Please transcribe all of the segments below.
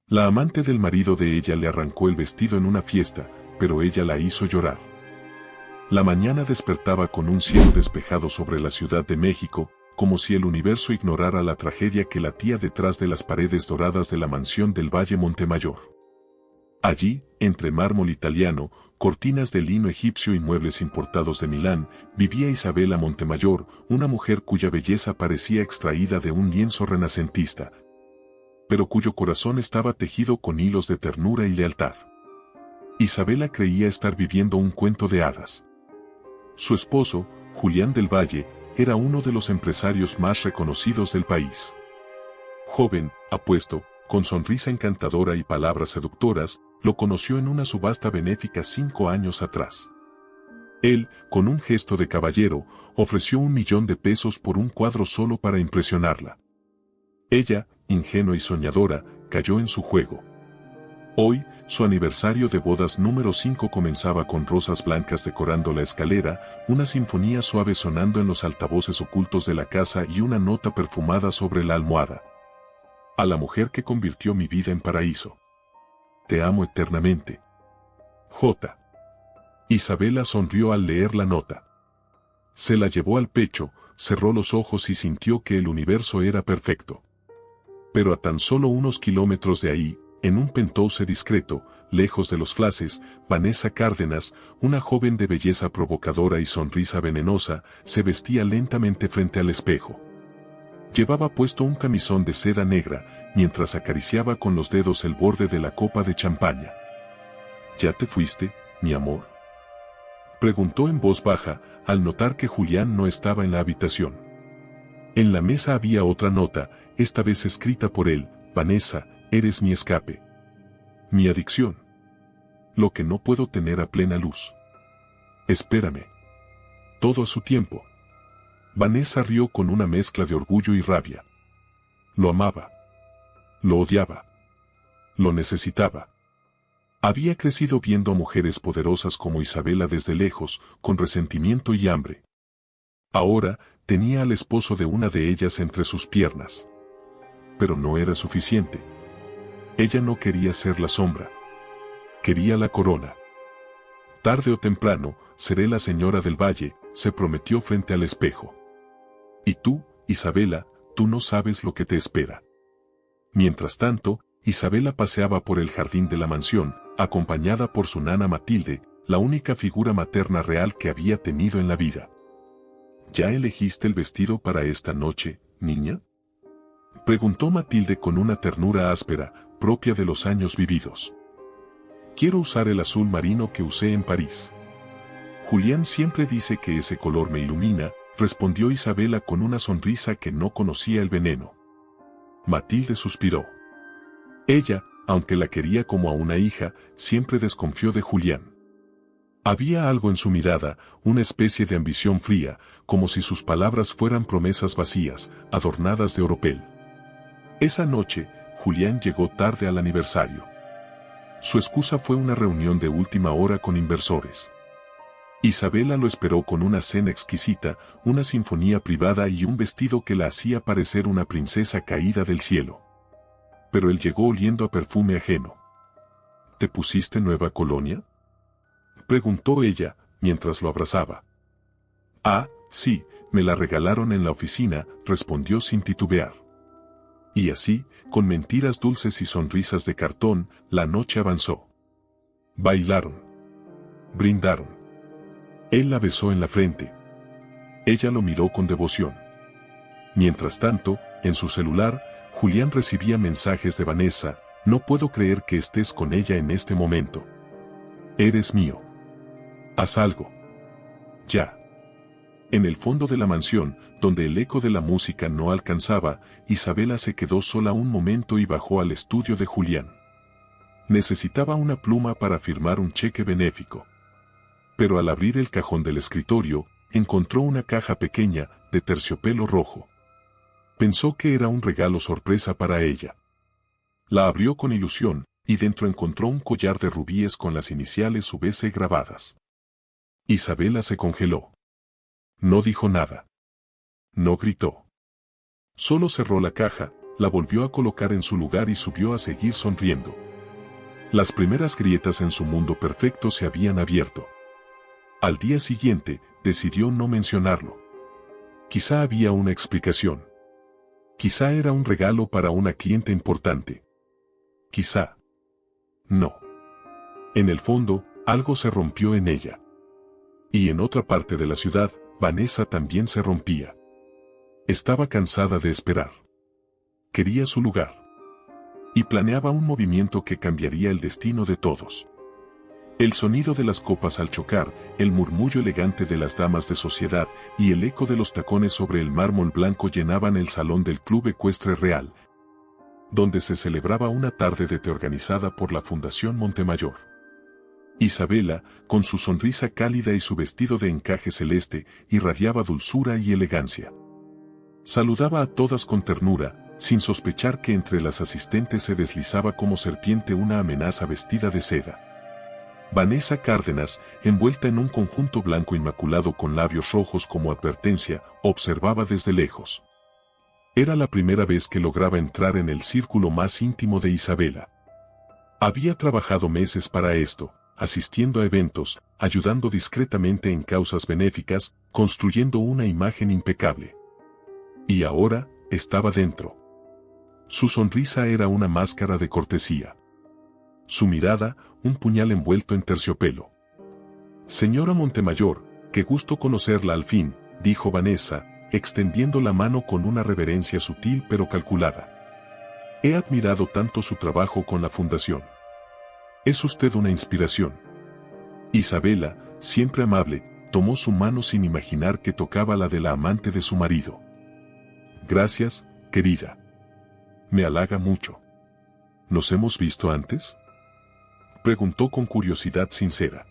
La amante del marido de ella le arrancó el vestido en una fiesta, pero ella la hizo llorar. La mañana despertaba con un cielo despejado sobre la Ciudad de México, como si el universo ignorara la tragedia que latía detrás de las paredes doradas de la mansión del Valle Montemayor. Allí, entre mármol italiano, cortinas de lino egipcio y muebles importados de Milán, vivía Isabela Montemayor, una mujer cuya belleza parecía extraída de un lienzo renacentista, pero cuyo corazón estaba tejido con hilos de ternura y lealtad. Isabela creía estar viviendo un cuento de hadas. Su esposo, Julián del Valle, era uno de los empresarios más reconocidos del país. Joven, apuesto, con sonrisa encantadora y palabras seductoras, lo conoció en una subasta benéfica 5 años atrás. Él, con un gesto de caballero, ofreció 1.000.000 de pesos por un cuadro solo para impresionarla. Ella, ingenua y soñadora, cayó en su juego. Hoy, su aniversario de bodas número 5 comenzaba con rosas blancas decorando la escalera, una sinfonía suave sonando en los altavoces ocultos de la casa y una nota perfumada sobre la almohada. A la mujer que convirtió mi vida en paraíso. Te amo eternamente. J. Isabela sonrió al leer la nota. Se la llevó al pecho, cerró los ojos y sintió que el universo era perfecto. Pero a tan solo unos kilómetros de ahí, en un penthouse discreto, lejos de los flashes, Vanessa Cárdenas, una joven de belleza provocadora y sonrisa venenosa, se vestía lentamente frente al espejo. Llevaba puesto un camisón de seda negra, mientras acariciaba con los dedos el borde de la copa de champaña. ¿Ya te fuiste, mi amor?, preguntó en voz baja, al notar que Julián no estaba en la habitación. En la mesa había otra nota, esta vez escrita por él: Vanessa, eres mi escape. Mi adicción. Lo que no puedo tener a plena luz. Espérame. Todo a su tiempo. Vanessa rió con una mezcla de orgullo y rabia. Lo amaba. Lo odiaba. Lo necesitaba. Había crecido viendo a mujeres poderosas como Isabela desde lejos, con resentimiento y hambre. Ahora, tenía al esposo de una de ellas entre sus piernas. Pero no era suficiente. Ella no quería ser la sombra. Quería la corona. Tarde o temprano, seré la señora del Valle, se prometió frente al espejo. Y tú, Isabela, tú no sabes lo que te espera. Mientras tanto, Isabela paseaba por el jardín de la mansión, acompañada por su nana Matilde, la única figura materna real que había tenido en la vida. ¿Ya elegiste el vestido para esta noche, niña?, preguntó Matilde con una ternura áspera, propia de los años vividos. Quiero usar el azul marino que usé en París. Julián siempre dice que ese color me ilumina, respondió Isabela con una sonrisa que no conocía el veneno. Matilde suspiró. Ella, aunque la quería como a una hija, siempre desconfió de Julián. Había algo en su mirada, una especie de ambición fría, como si sus palabras fueran promesas vacías, adornadas de oropel. Esa noche, Julián llegó tarde al aniversario. Su excusa fue una reunión de última hora con inversores. Isabela lo esperó con una cena exquisita, una sinfonía privada y un vestido que la hacía parecer una princesa caída del cielo. Pero él llegó oliendo a perfume ajeno. ¿Te pusiste nueva colonia?, preguntó ella, mientras lo abrazaba. Ah, sí, me la regalaron en la oficina, respondió sin titubear. Y así, con mentiras dulces y sonrisas de cartón, la noche avanzó. Bailaron. Brindaron. Él la besó en la frente. Ella lo miró con devoción. Mientras tanto, en su celular, Julián recibía mensajes de Vanessa: no puedo creer que estés con ella en este momento. Eres mío. Haz algo. Ya. En el fondo de la mansión, donde el eco de la música no alcanzaba, Isabela se quedó sola un momento y bajó al estudio de Julián. Necesitaba una pluma para firmar un cheque benéfico. Pero al abrir el cajón del escritorio, encontró una caja pequeña, de terciopelo rojo. Pensó que era un regalo sorpresa para ella. La abrió con ilusión, y dentro encontró un collar de rubíes con las iniciales VC grabadas. Isabela se congeló. No dijo nada. No gritó. Solo cerró la caja, la volvió a colocar en su lugar y subió a seguir sonriendo. Las primeras grietas en su mundo perfecto se habían abierto. Al día siguiente, decidió no mencionarlo. Quizá había una explicación. Quizá era un regalo para una cliente importante. Quizá. No. En el fondo, algo se rompió en ella. Y en otra parte de la ciudad, Vanessa también se rompía. Estaba cansada de esperar. Quería su lugar. Y planeaba un movimiento que cambiaría el destino de todos. El sonido de las copas al chocar, el murmullo elegante de las damas de sociedad y el eco de los tacones sobre el mármol blanco llenaban el salón del Club Ecuestre Real, donde se celebraba una tarde de té organizada por la Fundación Montemayor. Isabela, con su sonrisa cálida y su vestido de encaje celeste, irradiaba dulzura y elegancia. Saludaba a todas con ternura, sin sospechar que entre las asistentes se deslizaba como serpiente una amenaza vestida de seda. Vanessa Cárdenas, envuelta en un conjunto blanco inmaculado con labios rojos como advertencia, observaba desde lejos. Era la primera vez que lograba entrar en el círculo más íntimo de Isabela. Había trabajado meses para esto, asistiendo a eventos, ayudando discretamente en causas benéficas, construyendo una imagen impecable. Y ahora, estaba dentro. Su sonrisa era una máscara de cortesía. Su mirada, un puñal envuelto en terciopelo. Señora Montemayor, qué gusto conocerla al fin, dijo Vanessa, extendiendo la mano con una reverencia sutil pero calculada. He admirado tanto su trabajo con la fundación. Es usted una inspiración. Isabela, siempre amable, tomó su mano sin imaginar que tocaba la de la amante de su marido. Gracias, querida. Me halaga mucho. ¿Nos hemos visto antes?, preguntó con curiosidad sincera.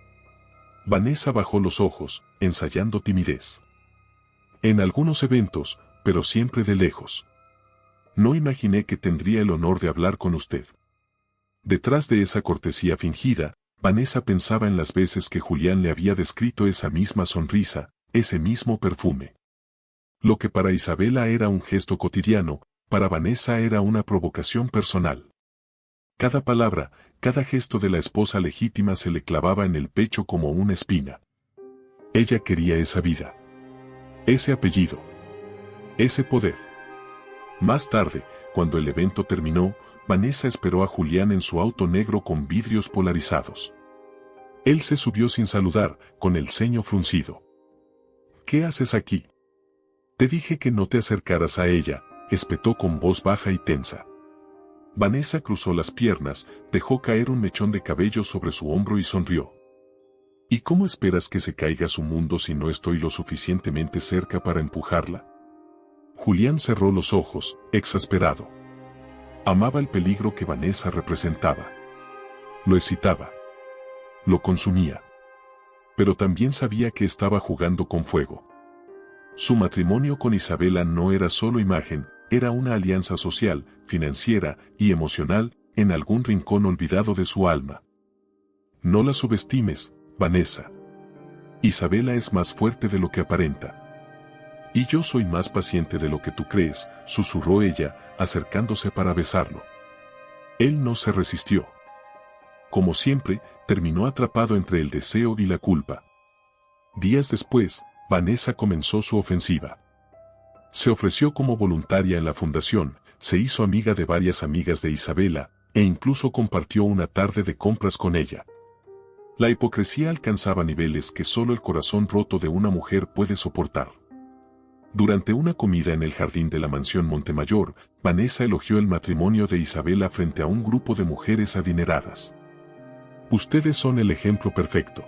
Vanessa bajó los ojos, ensayando timidez. En algunos eventos, pero siempre de lejos. No imaginé que tendría el honor de hablar con usted. Detrás de esa cortesía fingida, Vanessa pensaba en las veces que Julián le había descrito esa misma sonrisa, ese mismo perfume. Lo que para Isabela era un gesto cotidiano, para Vanessa era una provocación personal. Cada palabra, cada gesto de la esposa legítima se le clavaba en el pecho como una espina. Ella quería esa vida. Ese apellido. Ese poder. Más tarde, cuando el evento terminó, Vanessa esperó a Julián en su auto negro con vidrios polarizados. Él se subió sin saludar, con el ceño fruncido. ¿Qué haces aquí? Te dije que no te acercaras a ella, espetó con voz baja y tensa. Vanessa cruzó las piernas, dejó caer un mechón de cabello sobre su hombro y sonrió. ¿Y cómo esperas que se caiga su mundo si no estoy lo suficientemente cerca para empujarla? Julián cerró los ojos, exasperado. Amaba el peligro que Vanessa representaba. Lo excitaba. Lo consumía. Pero también sabía que estaba jugando con fuego. Su matrimonio con Isabela no era solo imagen, era una alianza social, financiera y emocional, en algún rincón olvidado de su alma. No la subestimes, Vanessa. Isabela es más fuerte de lo que aparenta. Y yo soy más paciente de lo que tú crees, susurró ella, acercándose para besarlo. Él no se resistió. Como siempre, terminó atrapado entre el deseo y la culpa. Días después, Vanessa comenzó su ofensiva. Se ofreció como voluntaria en la fundación, se hizo amiga de varias amigas de Isabela, e incluso compartió una tarde de compras con ella. La hipocresía alcanzaba niveles que solo el corazón roto de una mujer puede soportar. Durante una comida en el jardín de la mansión Montemayor, Vanessa elogió el matrimonio de Isabela frente a un grupo de mujeres adineradas. Ustedes son el ejemplo perfecto.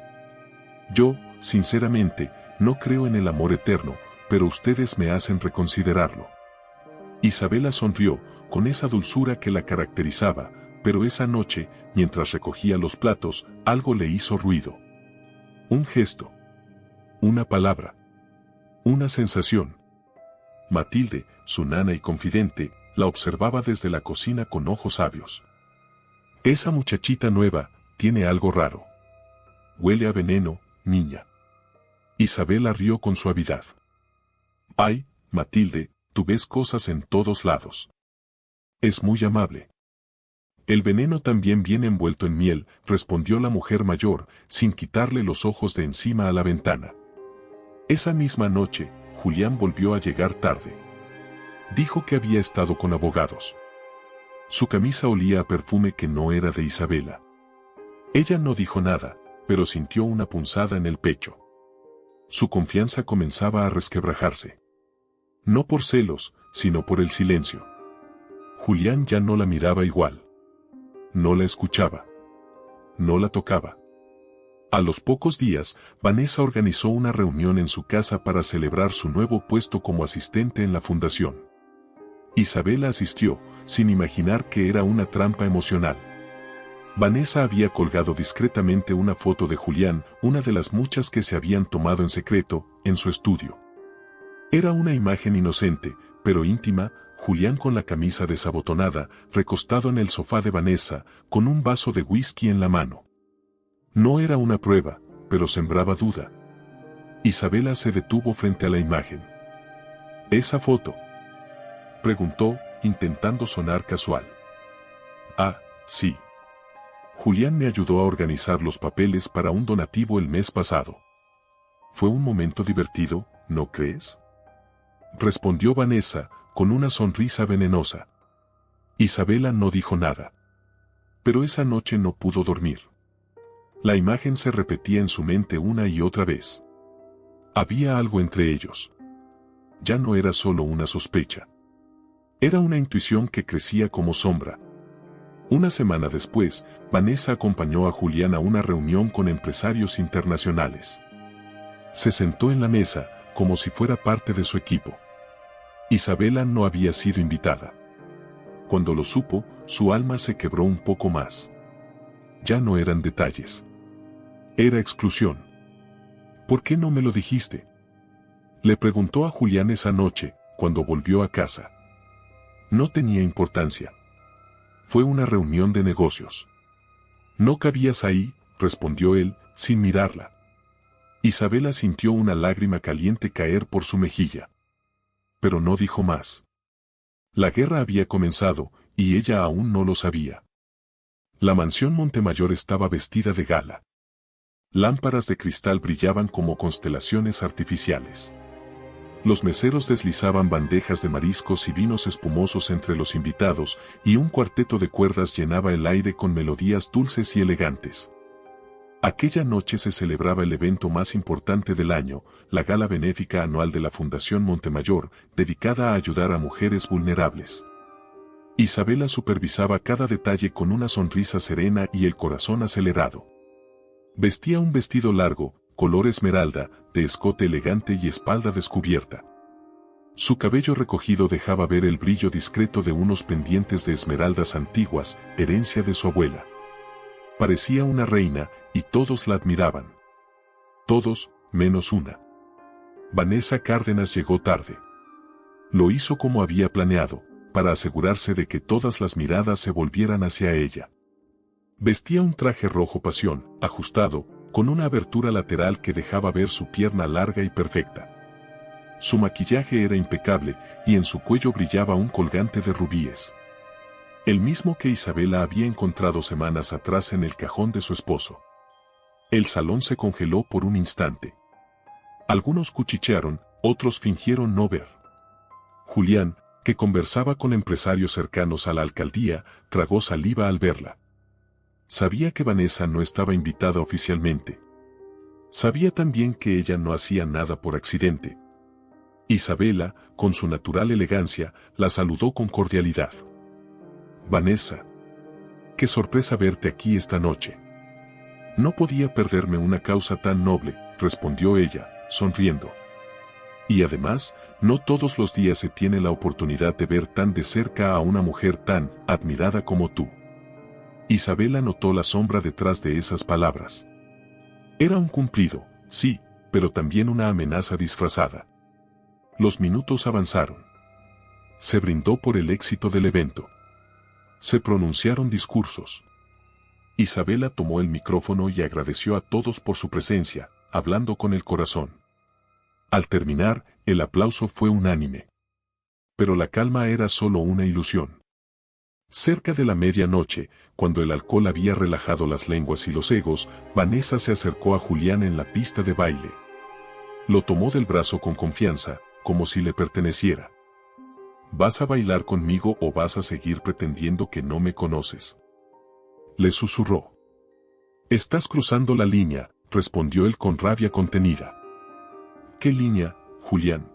Yo, sinceramente, no creo en el amor eterno, pero ustedes me hacen reconsiderarlo. Isabela sonrió, con esa dulzura que la caracterizaba, pero esa noche, mientras recogía los platos, algo le hizo ruido. Un gesto. Una palabra. Una sensación. Matilde, su nana y confidente, la observaba desde la cocina con ojos sabios. Esa muchachita nueva, tiene algo raro. Huele a veneno, niña. Isabela rió con suavidad. Ay, Matilde, tú ves cosas en todos lados. Es muy amable. El veneno también viene envuelto en miel, respondió la mujer mayor, sin quitarle los ojos de encima a la ventana. Esa misma noche, Julián volvió a llegar tarde. Dijo que había estado con abogados. Su camisa olía a perfume que no era de Isabela. Ella no dijo nada, pero sintió una punzada en el pecho. Su confianza comenzaba a resquebrajarse. No por celos, sino por el silencio. Julián ya no la miraba igual. No la escuchaba. No la tocaba. A los pocos días, Vanessa organizó una reunión en su casa para celebrar su nuevo puesto como asistente en la fundación. Isabela asistió, sin imaginar que era una trampa emocional. Vanessa había colgado discretamente una foto de Julián, una de las muchas que se habían tomado en secreto, en su estudio. Era una imagen inocente, pero íntima, Julián con la camisa desabotonada, recostado en el sofá de Vanessa, con un vaso de whisky en la mano. No era una prueba, pero sembraba duda. Isabela se detuvo frente a la imagen. ¿Esa foto?, preguntó, intentando sonar casual. Ah, sí. Julián me ayudó a organizar los papeles para un donativo el mes pasado. Fue un momento divertido, ¿no crees?, respondió Vanessa, con una sonrisa venenosa. Isabela no dijo nada. Pero esa noche no pudo dormir. La imagen se repetía en su mente una y otra vez. Había algo entre ellos. Ya no era solo una sospecha. Era una intuición que crecía como sombra. Una semana después, Vanessa acompañó a Julián a una reunión con empresarios internacionales. Se sentó en la mesa, como si fuera parte de su equipo. Isabela no había sido invitada. Cuando lo supo, su alma se quebró un poco más. Ya no eran detalles. Era exclusión. ¿Por qué no me lo dijiste?, le preguntó a Julián esa noche, cuando volvió a casa. No tenía importancia. Fue una reunión de negocios. No cabías ahí, respondió él, sin mirarla. Isabela sintió una lágrima caliente caer por su mejilla. Pero no dijo más. La guerra había comenzado, y ella aún no lo sabía. La mansión Montemayor estaba vestida de gala. Lámparas de cristal brillaban como constelaciones artificiales. Los meseros deslizaban bandejas de mariscos y vinos espumosos entre los invitados, y un cuarteto de cuerdas llenaba el aire con melodías dulces y elegantes. Aquella noche se celebraba el evento más importante del año, la gala benéfica anual de la Fundación Montemayor, dedicada a ayudar a mujeres vulnerables. Isabela supervisaba cada detalle con una sonrisa serena y el corazón acelerado. Vestía un vestido largo, color esmeralda, de escote elegante y espalda descubierta. Su cabello recogido dejaba ver el brillo discreto de unos pendientes de esmeraldas antiguas, herencia de su abuela. Parecía una reina, y todos la admiraban. Todos, menos una. Vanessa Cárdenas llegó tarde. Lo hizo como había planeado, para asegurarse de que todas las miradas se volvieran hacia ella. Vestía un traje rojo pasión, ajustado, con una abertura lateral que dejaba ver su pierna larga y perfecta. Su maquillaje era impecable, y en su cuello brillaba un colgante de rubíes. El mismo que Isabela había encontrado semanas atrás en el cajón de su esposo. El salón se congeló por un instante. Algunos cuchichearon, otros fingieron no ver. Julián, que conversaba con empresarios cercanos a la alcaldía, tragó saliva al verla. Sabía que Vanessa no estaba invitada oficialmente. Sabía también que ella no hacía nada por accidente. Isabela, con su natural elegancia, la saludó con cordialidad. Vanessa, qué sorpresa verte aquí esta noche. No podía perderme una causa tan noble, respondió ella, sonriendo. Y además, no todos los días se tiene la oportunidad de ver tan de cerca a una mujer tan admirada como tú. Isabela notó la sombra detrás de esas palabras. Era un cumplido, sí, pero también una amenaza disfrazada. Los minutos avanzaron. Se brindó por el éxito del evento. Se pronunciaron discursos. Isabela tomó el micrófono y agradeció a todos por su presencia, hablando con el corazón. Al terminar, el aplauso fue unánime. Pero la calma era solo una ilusión. Cerca de la medianoche, cuando el alcohol había relajado las lenguas y los egos, Vanessa se acercó a Julián en la pista de baile. Lo tomó del brazo con confianza, como si le perteneciera. ¿Vas a bailar conmigo o vas a seguir pretendiendo que no me conoces?, le susurró. Estás cruzando la línea, respondió él con rabia contenida. ¿Qué línea, Julián?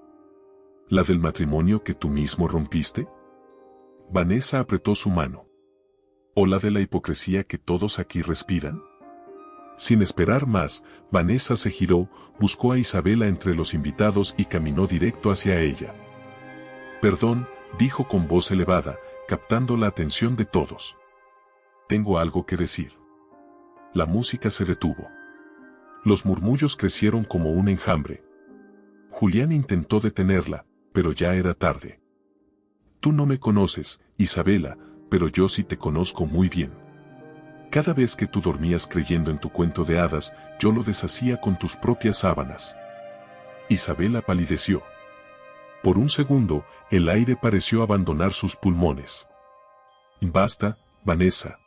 ¿La del matrimonio que tú mismo rompiste? Vanessa apretó su mano. ¿O la de la hipocresía que todos aquí respiran? Sin esperar más, Vanessa se giró, buscó a Isabela entre los invitados y caminó directo hacia ella. Perdón, dijo con voz elevada, captando la atención de todos. Tengo algo que decir. La música se detuvo. Los murmullos crecieron como un enjambre. Julián intentó detenerla, pero ya era tarde. Tú no me conoces, Isabela, pero yo sí te conozco muy bien. Cada vez que tú dormías creyendo en tu cuento de hadas, yo lo deshacía con tus propias sábanas. Isabela palideció. Por un segundo, el aire pareció abandonar sus pulmones. Basta, Vanessa,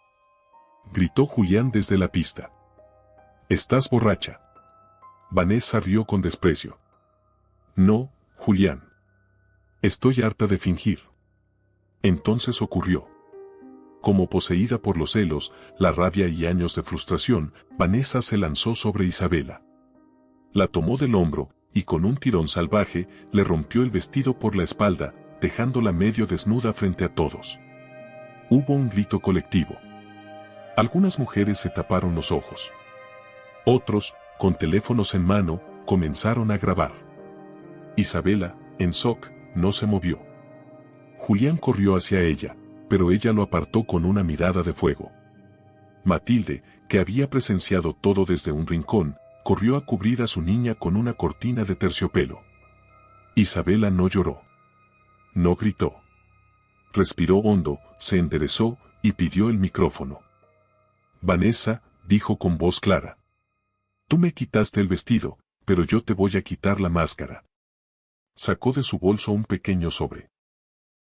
gritó Julián desde la pista. Estás borracha. Vanessa rió con desprecio. No, Julián. Estoy harta de fingir. Entonces ocurrió. Como poseída por los celos, la rabia y años de frustración, Vanessa se lanzó sobre Isabela. La tomó del hombro, y con un tirón salvaje, le rompió el vestido por la espalda, dejándola medio desnuda frente a todos. Hubo un grito colectivo. Algunas mujeres se taparon los ojos. Otros, con teléfonos en mano, comenzaron a grabar. Isabela, en shock, no se movió. Julián corrió hacia ella, pero ella lo apartó con una mirada de fuego. Matilde, que había presenciado todo desde un rincón, corrió a cubrir a su niña con una cortina de terciopelo. Isabela no lloró. No gritó. Respiró hondo, se enderezó y pidió el micrófono. Vanessa, dijo con voz clara. Tú me quitaste el vestido, pero yo te voy a quitar la máscara. Sacó de su bolso un pequeño sobre.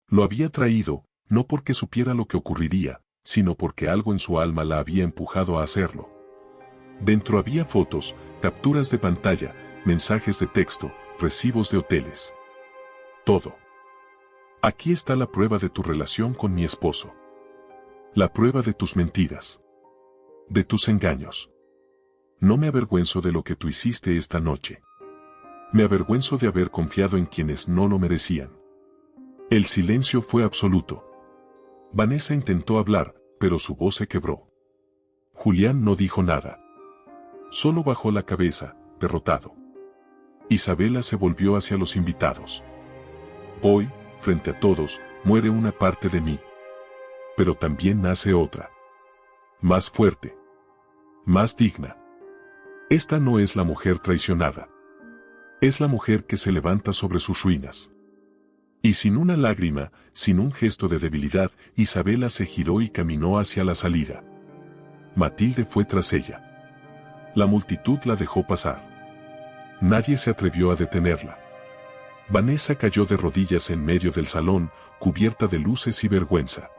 Lo había traído, no porque supiera lo que ocurriría, sino porque algo en su alma la había empujado a hacerlo. Dentro había fotos, capturas de pantalla, mensajes de texto, recibos de hoteles. Todo. Aquí está la prueba de tu relación con mi esposo. La prueba de tus mentiras. De tus engaños. No me avergüenzo de lo que tú hiciste esta noche. Me avergüenzo de haber confiado en quienes no lo merecían. El silencio fue absoluto. Vanessa intentó hablar, pero su voz se quebró. Julián no dijo nada. Solo bajó la cabeza, derrotado. Isabela se volvió hacia los invitados. Hoy, frente a todos, muere una parte de mí. Pero también nace otra. Más fuerte. Más digna. Esta no es la mujer traicionada. Es la mujer que se levanta sobre sus ruinas. Y sin una lágrima, sin un gesto de debilidad, Isabela se giró y caminó hacia la salida. Matilde fue tras ella. La multitud la dejó pasar. Nadie se atrevió a detenerla. Vanessa cayó de rodillas en medio del salón, cubierta de luces y vergüenza.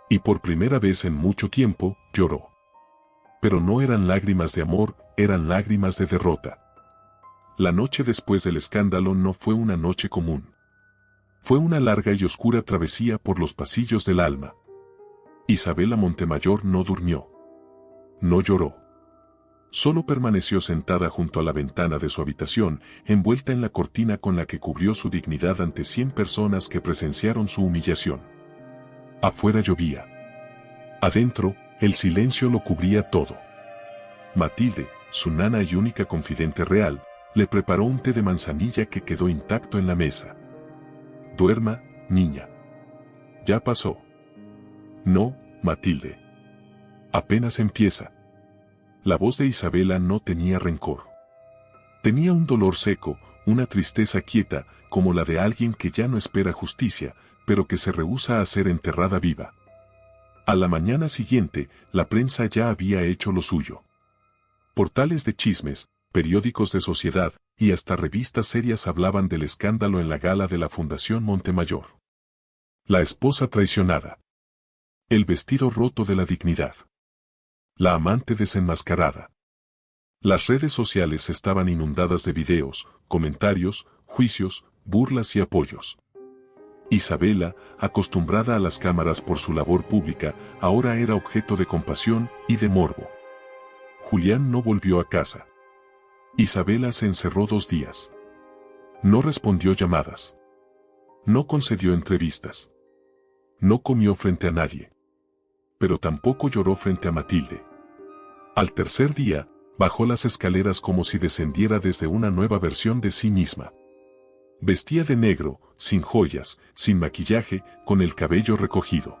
Y por primera vez en mucho tiempo, lloró. Pero no eran lágrimas de amor, eran lágrimas de derrota. La noche después del escándalo no fue una noche común. Fue una larga y oscura travesía por los pasillos del alma. Isabela Montemayor no durmió. No lloró. Solo permaneció sentada junto a la ventana de su habitación, envuelta en la cortina con la que cubrió su dignidad ante 100 personas que presenciaron su humillación. Afuera llovía. Adentro, el silencio lo cubría todo. Matilde, su nana y única confidente real, le preparó un té de manzanilla que quedó intacto en la mesa. Duerma, niña. Ya pasó. No, Matilde. Apenas empieza. La voz de Isabela no tenía rencor. Tenía un dolor seco, una tristeza quieta, como la de alguien que ya no espera justicia, pero que se rehúsa a ser enterrada viva. A la mañana siguiente, la prensa ya había hecho lo suyo. Portales de chismes, periódicos de sociedad, y hasta revistas serias hablaban del escándalo en la gala de la Fundación Montemayor. La esposa traicionada. El vestido roto de la dignidad. La amante desenmascarada. Las redes sociales estaban inundadas de videos, comentarios, juicios, burlas y apoyos. Isabela, acostumbrada a las cámaras por su labor pública, ahora era objeto de compasión y de morbo. Julián no volvió a casa. Isabela se encerró 2 días. No respondió llamadas. No concedió entrevistas. No comió frente a nadie. Pero tampoco lloró frente a Matilde. Al tercer día, bajó las escaleras como si descendiera desde una nueva versión de sí misma. Vestía de negro, sin joyas, sin maquillaje, con el cabello recogido.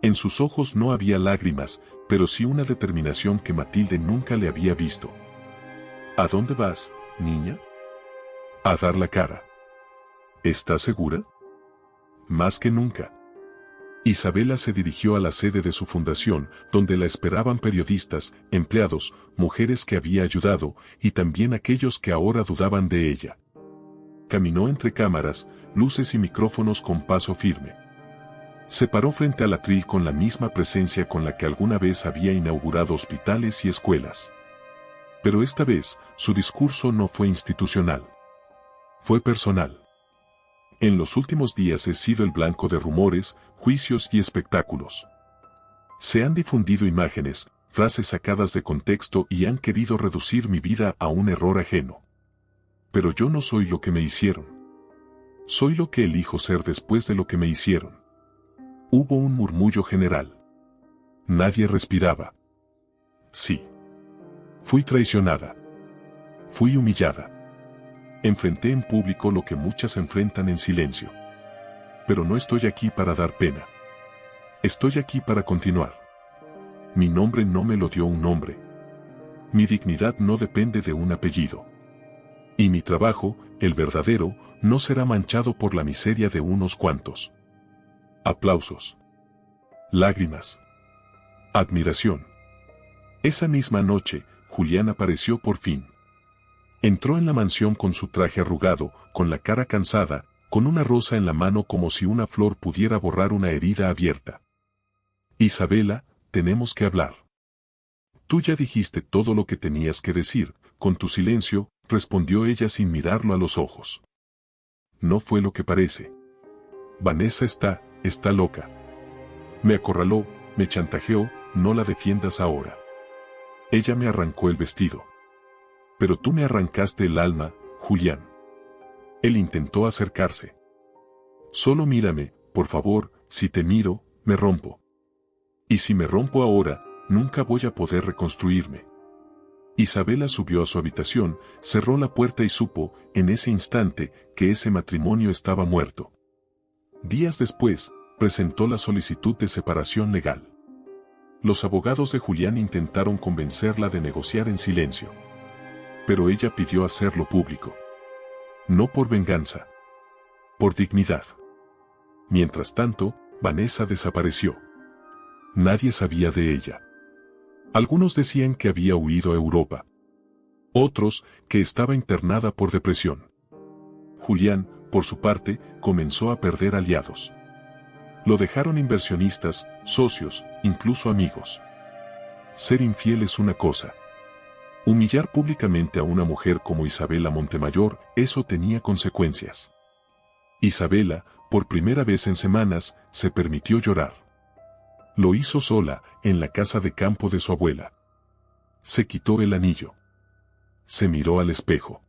En sus ojos no había lágrimas, pero sí una determinación que Matilde nunca le había visto. ¿A dónde vas, niña? A dar la cara. ¿Estás segura? Más que nunca. Isabela se dirigió a la sede de su fundación, donde la esperaban periodistas, empleados, mujeres que había ayudado, y también aquellos que ahora dudaban de ella. Caminó entre cámaras, luces y micrófonos con paso firme. Se paró frente al atril con la misma presencia con la que alguna vez había inaugurado hospitales y escuelas. Pero esta vez, su discurso no fue institucional. Fue personal. En los últimos días he sido el blanco de rumores, juicios y espectáculos. Se han difundido imágenes, frases sacadas de contexto y han querido reducir mi vida a un error ajeno. Pero yo no soy lo que me hicieron. Soy lo que elijo ser después de lo que me hicieron. Hubo un murmullo general. Nadie respiraba. Sí. Fui traicionada. Fui humillada. Enfrenté en público lo que muchas enfrentan en silencio. Pero no estoy aquí para dar pena. Estoy aquí para continuar. Mi nombre no me lo dio un hombre. Mi dignidad no depende de un apellido. Y mi trabajo, el verdadero, no será manchado por la miseria de unos cuantos. Aplausos. Lágrimas. Admiración. Esa misma noche, Julián apareció por fin. Entró en la mansión con su traje arrugado, con la cara cansada, con una rosa en la mano como si una flor pudiera borrar una herida abierta. Isabela, tenemos que hablar. Tú ya dijiste todo lo que tenías que decir, con tu silencio, respondió ella sin mirarlo a los ojos. No fue lo que parece. Vanessa está loca. Me acorraló, me chantajeó, no la defiendas ahora. Ella me arrancó el vestido. Pero tú me arrancaste el alma, Julián. Él intentó acercarse. Solo mírame, por favor, si te miro, me rompo. Y si me rompo ahora, nunca voy a poder reconstruirme. Isabela subió a su habitación, cerró la puerta y supo, en ese instante, que ese matrimonio estaba muerto. Días después, presentó la solicitud de separación legal. Los abogados de Julián intentaron convencerla de negociar en silencio. Pero ella pidió hacerlo público. No por venganza. Por dignidad. Mientras tanto, Vanessa desapareció. Nadie sabía de ella. Algunos decían que había huido a Europa. Otros, que estaba internada por depresión. Julián, por su parte, comenzó a perder aliados. Lo dejaron inversionistas, socios, incluso amigos. Ser infiel es una cosa. Humillar públicamente a una mujer como Isabela Montemayor, eso tenía consecuencias. Isabela, por primera vez en semanas, se permitió llorar. Lo hizo sola, en la casa de campo de su abuela. Se quitó el anillo. Se miró al espejo.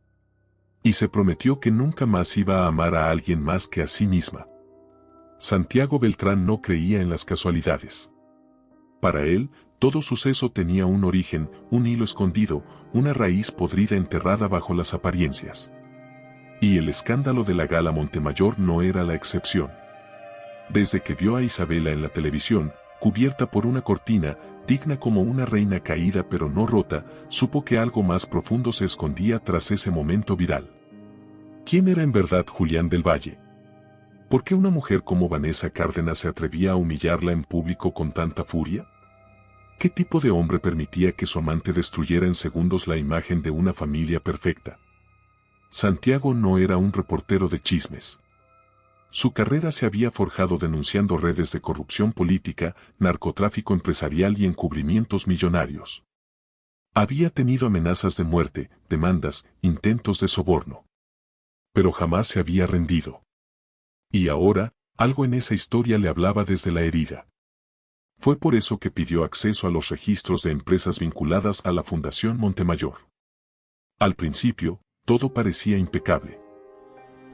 Y se prometió que nunca más iba a amar a alguien más que a sí misma. Santiago Beltrán no creía en las casualidades. Para él, todo suceso tenía un origen, un hilo escondido, una raíz podrida enterrada bajo las apariencias. Y el escándalo de la Gala Montemayor no era la excepción. Desde que vio a Isabela en la televisión, cubierta por una cortina, digna como una reina caída pero no rota, supo que algo más profundo se escondía tras ese momento viral. ¿Quién era en verdad Julián del Valle? ¿Por qué una mujer como Vanessa Cárdenas se atrevía a humillarla en público con tanta furia? ¿Qué tipo de hombre permitía que su amante destruyera en segundos la imagen de una familia perfecta? Santiago no era un reportero de chismes. Su carrera se había forjado denunciando redes de corrupción política, narcotráfico empresarial y encubrimientos millonarios. Había tenido amenazas de muerte, demandas, intentos de soborno. Pero jamás se había rendido. Y ahora, algo en esa historia le hablaba desde la herida. Fue por eso que pidió acceso a los registros de empresas vinculadas a la Fundación Montemayor. Al principio, todo parecía impecable.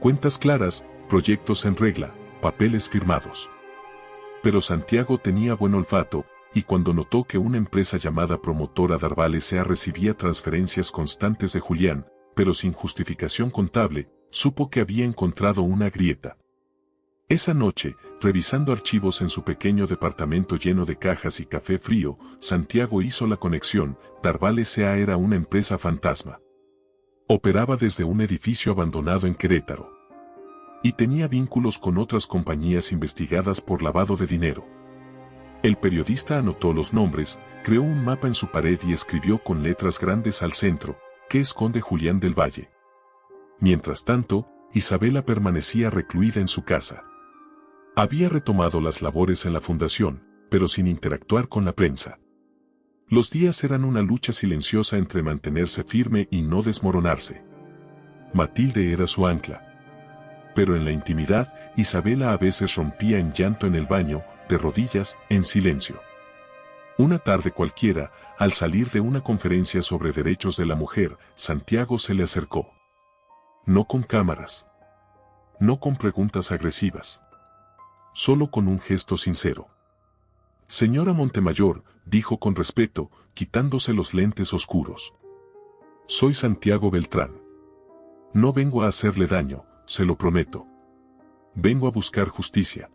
Cuentas claras, proyectos en regla, papeles firmados. Pero Santiago tenía buen olfato, y cuando notó que una empresa llamada Promotora Darval S.A. recibía transferencias constantes de Julián, pero sin justificación contable, supo que había encontrado una grieta. Esa noche, revisando archivos en su pequeño departamento lleno de cajas y café frío, Santiago hizo la conexión. Darval S.A. era una empresa fantasma. Operaba desde un edificio abandonado en Querétaro. Y tenía vínculos con otras compañías investigadas por lavado de dinero. El periodista anotó los nombres, creó un mapa en su pared y escribió con letras grandes al centro: ¿qué esconde Julián del Valle? Mientras tanto, Isabela permanecía recluida en su casa. Había retomado las labores en la fundación, pero sin interactuar con la prensa. Los días eran una lucha silenciosa entre mantenerse firme y no desmoronarse. Matilde era su ancla. Pero en la intimidad, Isabela a veces rompía en llanto en el baño, de rodillas, en silencio. Una tarde cualquiera, al salir de una conferencia sobre derechos de la mujer, Santiago se le acercó. No con cámaras. No con preguntas agresivas. Solo con un gesto sincero. Señora Montemayor, dijo con respeto, quitándose los lentes oscuros. Soy Santiago Beltrán. No vengo a hacerle daño, se lo prometo. Vengo a buscar justicia.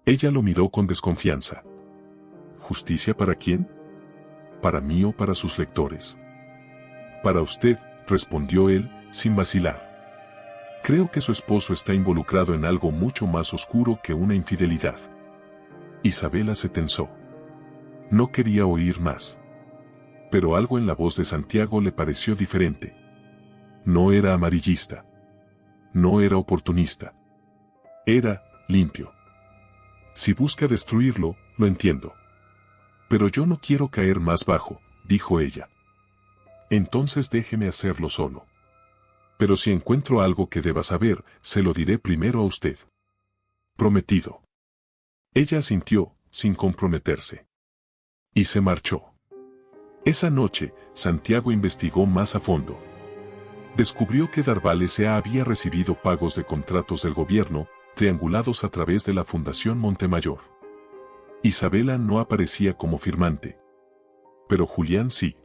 Ella lo miró con desconfianza. ¿Justicia para quién? ¿Para mí o para sus lectores? Para usted, respondió él, sin vacilar. Creo que su esposo está involucrado en algo mucho más oscuro que una infidelidad. Isabela se tensó. No quería oír más. Pero algo en la voz de Santiago le pareció diferente. No era amarillista. No era oportunista. Era limpio. Si busca destruirlo, lo entiendo. Pero yo no quiero caer más bajo, dijo ella. Entonces déjeme hacerlo solo. Pero si encuentro algo que deba saber, se lo diré primero a usted. Prometido. Ella asintió, sin comprometerse. Y se marchó. Esa noche, Santiago investigó más a fondo. Descubrió que Darval S.A. había recibido pagos de contratos del gobierno, triangulados a través de la Fundación Montemayor. Isabela no aparecía como firmante. Pero Julián sí.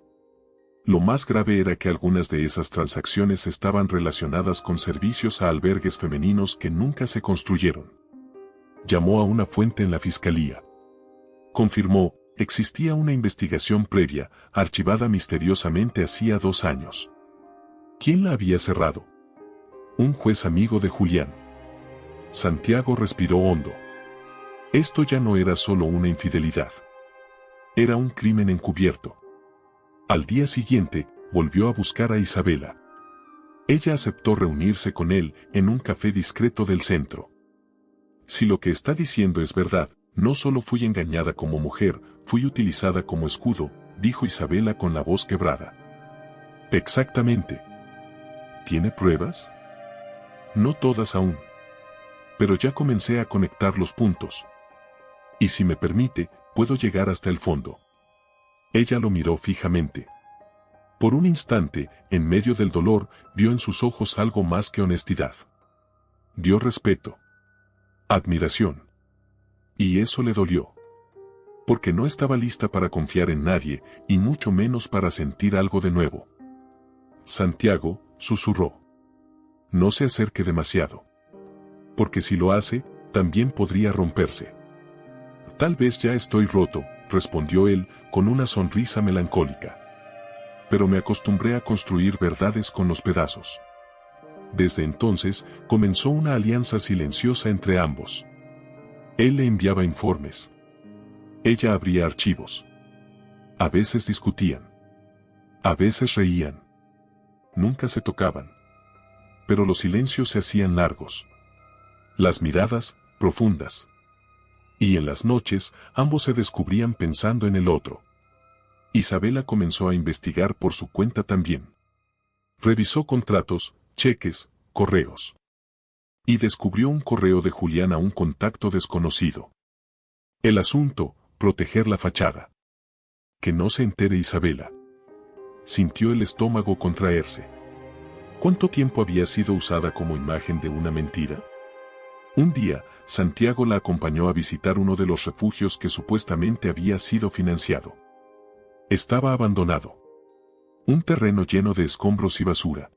Lo más grave era que algunas de esas transacciones estaban relacionadas con servicios a albergues femeninos que nunca se construyeron. Llamó a una fuente en la fiscalía. Confirmó, existía una investigación previa, archivada misteriosamente hacía 2 años. ¿Quién la había cerrado? Un juez amigo de Julián. Santiago respiró hondo. Esto ya no era solo una infidelidad. Era un crimen encubierto. Al día siguiente, volvió a buscar a Isabela. Ella aceptó reunirse con él en un café discreto del centro. Si lo que está diciendo es verdad, no solo fui engañada como mujer, fui utilizada como escudo, dijo Isabela con la voz quebrada. Exactamente. ¿Tiene pruebas? No todas aún. Pero ya comencé a conectar los puntos. Y si me permite, puedo llegar hasta el fondo. Ella lo miró fijamente. Por un instante, en medio del dolor, vio en sus ojos algo más que honestidad. Dio respeto. Admiración. Y eso le dolió. Porque no estaba lista para confiar en nadie, y mucho menos para sentir algo de nuevo. Santiago, susurró. No se acerque demasiado. Porque si lo hace, también podría romperse. Tal vez ya estoy roto, respondió él, con una sonrisa melancólica. Pero me acostumbré a construir verdades con los pedazos. Desde entonces, comenzó una alianza silenciosa entre ambos. Él le enviaba informes. Ella abría archivos. A veces discutían. A veces reían. Nunca se tocaban. Pero los silencios se hacían largos. Las miradas, profundas. Y en las noches, ambos se descubrían pensando en el otro. Isabela comenzó a investigar por su cuenta también. Revisó contratos, cheques, correos. Y descubrió un correo de Julián a un contacto desconocido. El asunto, proteger la fachada. Que no se entere Isabela. Sintió el estómago contraerse. ¿Cuánto tiempo había sido usada como imagen de una mentira? Un día, Santiago la acompañó a visitar uno de los refugios que supuestamente había sido financiado. Estaba abandonado. Un terreno lleno de escombros y basura.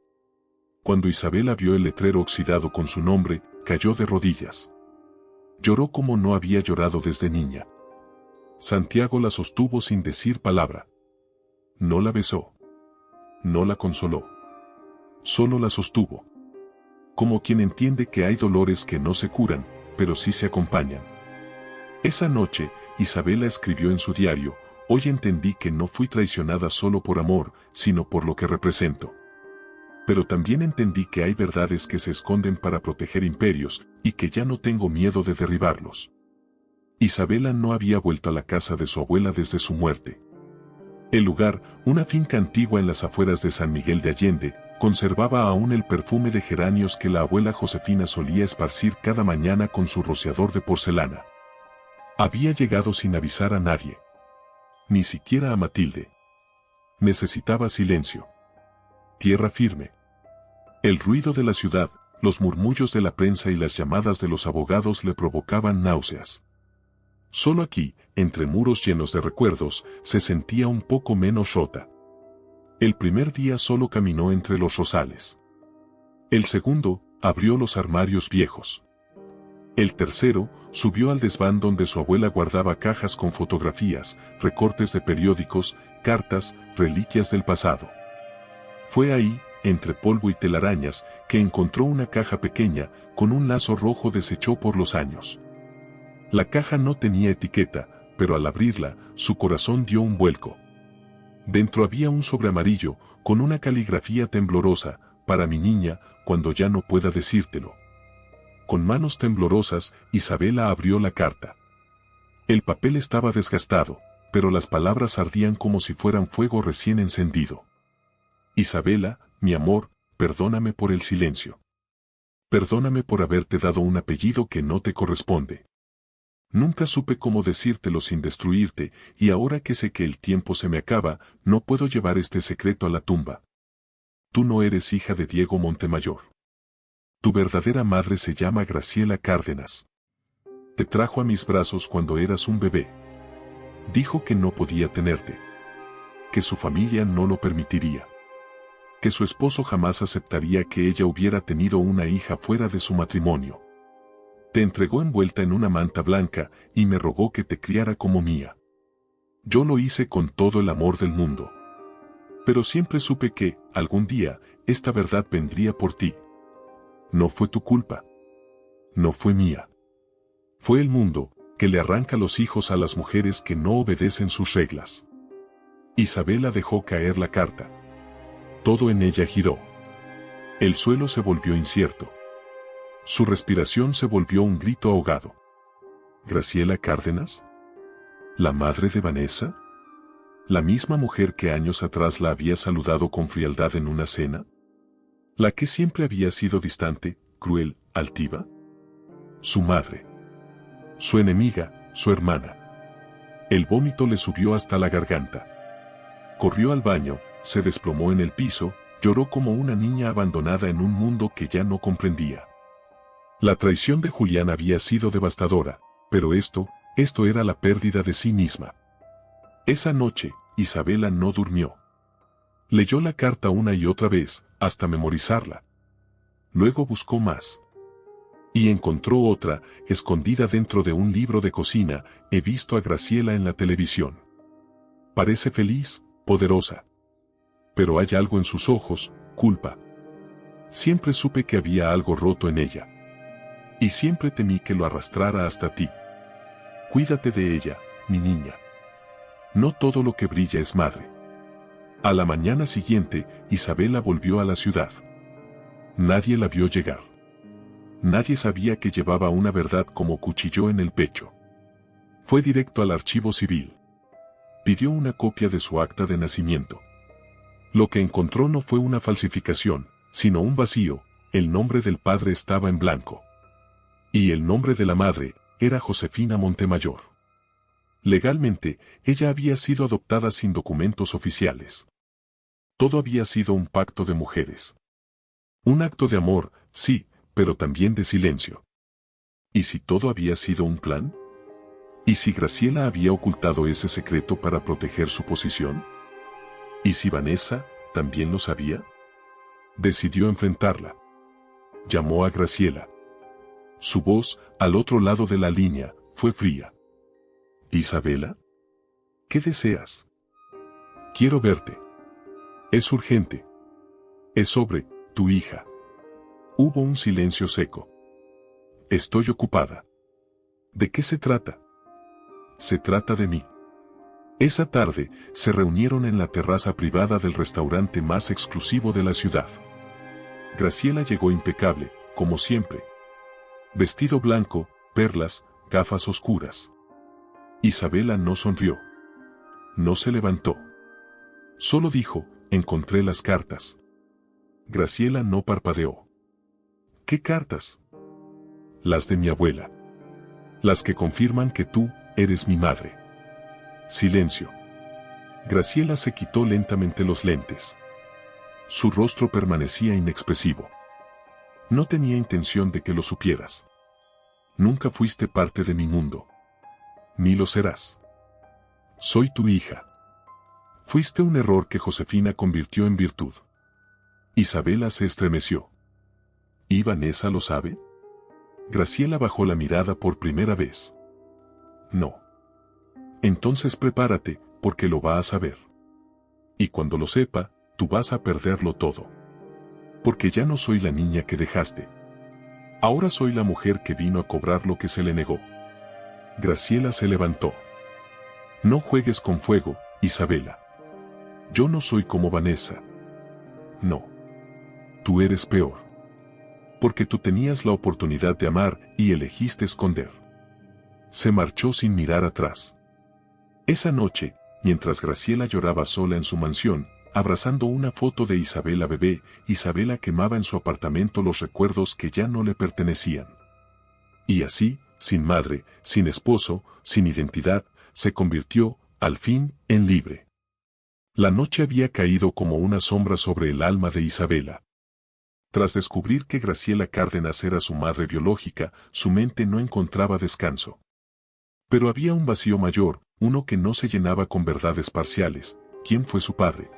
Cuando Isabela vio el letrero oxidado con su nombre, cayó de rodillas. Lloró como no había llorado desde niña. Santiago la sostuvo sin decir palabra. No la besó. No la consoló. Solo la sostuvo. Como quien entiende que hay dolores que no se curan, pero sí se acompañan. Esa noche, Isabela escribió en su diario: hoy entendí que no fui traicionada solo por amor, sino por lo que represento. Pero también entendí que hay verdades que se esconden para proteger imperios, y que ya no tengo miedo de derribarlos. Isabela no había vuelto a la casa de su abuela desde su muerte. El lugar, una finca antigua en las afueras de San Miguel de Allende, conservaba aún el perfume de geranios que la abuela Josefina solía esparcir cada mañana con su rociador de porcelana. Había llegado sin avisar a nadie. Ni siquiera a Matilde. Necesitaba silencio. Tierra firme. El ruido de la ciudad, los murmullos de la prensa y las llamadas de los abogados le provocaban náuseas. Solo aquí, entre muros llenos de recuerdos, se sentía un poco menos rota. El primer día solo caminó entre los rosales. El segundo, abrió los armarios viejos. El tercero, subió al desván donde su abuela guardaba cajas con fotografías, recortes de periódicos, cartas, reliquias del pasado. Fue ahí, entre polvo y telarañas, que encontró una caja pequeña, con un lazo rojo deshecho por los años. La caja no tenía etiqueta, pero al abrirla, su corazón dio un vuelco. Dentro había un sobre amarillo, con una caligrafía temblorosa: para mi niña, cuando ya no pueda decírtelo. Con manos temblorosas, Isabela abrió la carta. El papel estaba desgastado, pero las palabras ardían como si fueran fuego recién encendido. Isabela, mi amor, perdóname por el silencio. Perdóname por haberte dado un apellido que no te corresponde. Nunca supe cómo decírtelo sin destruirte, y ahora que sé que el tiempo se me acaba, no puedo llevar este secreto a la tumba. Tú no eres hija de Diego Montemayor. Tu verdadera madre se llama Graciela Cárdenas. Te trajo a mis brazos cuando eras un bebé. Dijo que no podía tenerte. Que su familia no lo permitiría. Que su esposo jamás aceptaría que ella hubiera tenido una hija fuera de su matrimonio. Te entregó envuelta en una manta blanca y me rogó que te criara como mía. Yo lo hice con todo el amor del mundo. Pero siempre supe que, algún día, esta verdad vendría por ti. No fue tu culpa. No fue mía. Fue el mundo, que le arranca los hijos a las mujeres que no obedecen sus reglas. Isabela dejó caer la carta. Todo en ella giró. El suelo se volvió incierto. Su respiración se volvió un grito ahogado. ¿Graciela Cárdenas? ¿La madre de Vanessa? ¿La misma mujer que años atrás la había saludado con frialdad en una cena? ¿La que siempre había sido distante, cruel, altiva? Su madre. Su enemiga, su hermana. El vómito le subió hasta la garganta. Corrió al baño, se desplomó en el piso, lloró como una niña abandonada en un mundo que ya no comprendía. La traición de Julián había sido devastadora, pero esto era la pérdida de sí misma. Esa noche, Isabela no durmió. Leyó la carta una y otra vez, hasta memorizarla. Luego buscó más. Y encontró otra, escondida dentro de un libro de cocina: he visto a Graciela en la televisión. Parece feliz, poderosa. Pero hay algo en sus ojos, culpa. Siempre supe que había algo roto en ella. Y siempre temí que lo arrastrara hasta ti. Cuídate de ella, mi niña. No todo lo que brilla es madre. A la mañana siguiente, Isabela volvió a la ciudad. Nadie la vio llegar. Nadie sabía que llevaba una verdad como cuchillo en el pecho. Fue directo al archivo civil. Pidió una copia de su acta de nacimiento. Lo que encontró no fue una falsificación, sino un vacío. El nombre del padre estaba en blanco. Y el nombre de la madre era Josefina Montemayor. Legalmente, ella había sido adoptada sin documentos oficiales. Todo había sido un pacto de mujeres. Un acto de amor, sí, pero también de silencio. ¿Y si todo había sido un plan? ¿Y si Graciela había ocultado ese secreto para proteger su posición? ¿Y si Vanessa también lo sabía? Decidió enfrentarla. Llamó a Graciela. Su voz, al otro lado de la línea, fue fría. ¿Isabela? ¿Qué deseas? Quiero verte. Es urgente. Es sobre tu hija. Hubo un silencio seco. Estoy ocupada. ¿De qué se trata? Se trata de mí. Esa tarde, se reunieron en la terraza privada del restaurante más exclusivo de la ciudad. Graciela llegó impecable, como siempre. Vestido blanco, perlas, gafas oscuras. Isabela no sonrió. No se levantó. Solo dijo, encontré las cartas. Graciela no parpadeó. ¿Qué cartas? Las de mi abuela. Las que confirman que tú eres mi madre. Silencio. Graciela se quitó lentamente los lentes. Su rostro permanecía inexpresivo. No tenía intención de que lo supieras. Nunca fuiste parte de mi mundo. Ni lo serás. Soy tu hija. Fuiste un error que Josefina convirtió en virtud. Isabela se estremeció. ¿Y Vanessa lo sabe? Graciela bajó la mirada por primera vez. No. Entonces prepárate, porque lo va a saber. Y cuando lo sepa, tú vas a perderlo todo. Porque ya no soy la niña que dejaste. Ahora soy la mujer que vino a cobrar lo que se le negó. Graciela se levantó. No juegues con fuego, Isabela. Yo no soy como Vanessa. No. Tú eres peor. Porque tú tenías la oportunidad de amar y elegiste esconder. Se marchó sin mirar atrás. Esa noche, mientras Graciela lloraba sola en su mansión, abrazando una foto de Isabela bebé, Isabela quemaba en su apartamento los recuerdos que ya no le pertenecían. Y así, sin madre, sin esposo, sin identidad, se convirtió, al fin, en libre. La noche había caído como una sombra sobre el alma de Isabela. Tras descubrir que Graciela Cárdenas era su madre biológica, su mente no encontraba descanso. Pero había un vacío mayor, uno que no se llenaba con verdades parciales. ¿Quién fue su padre?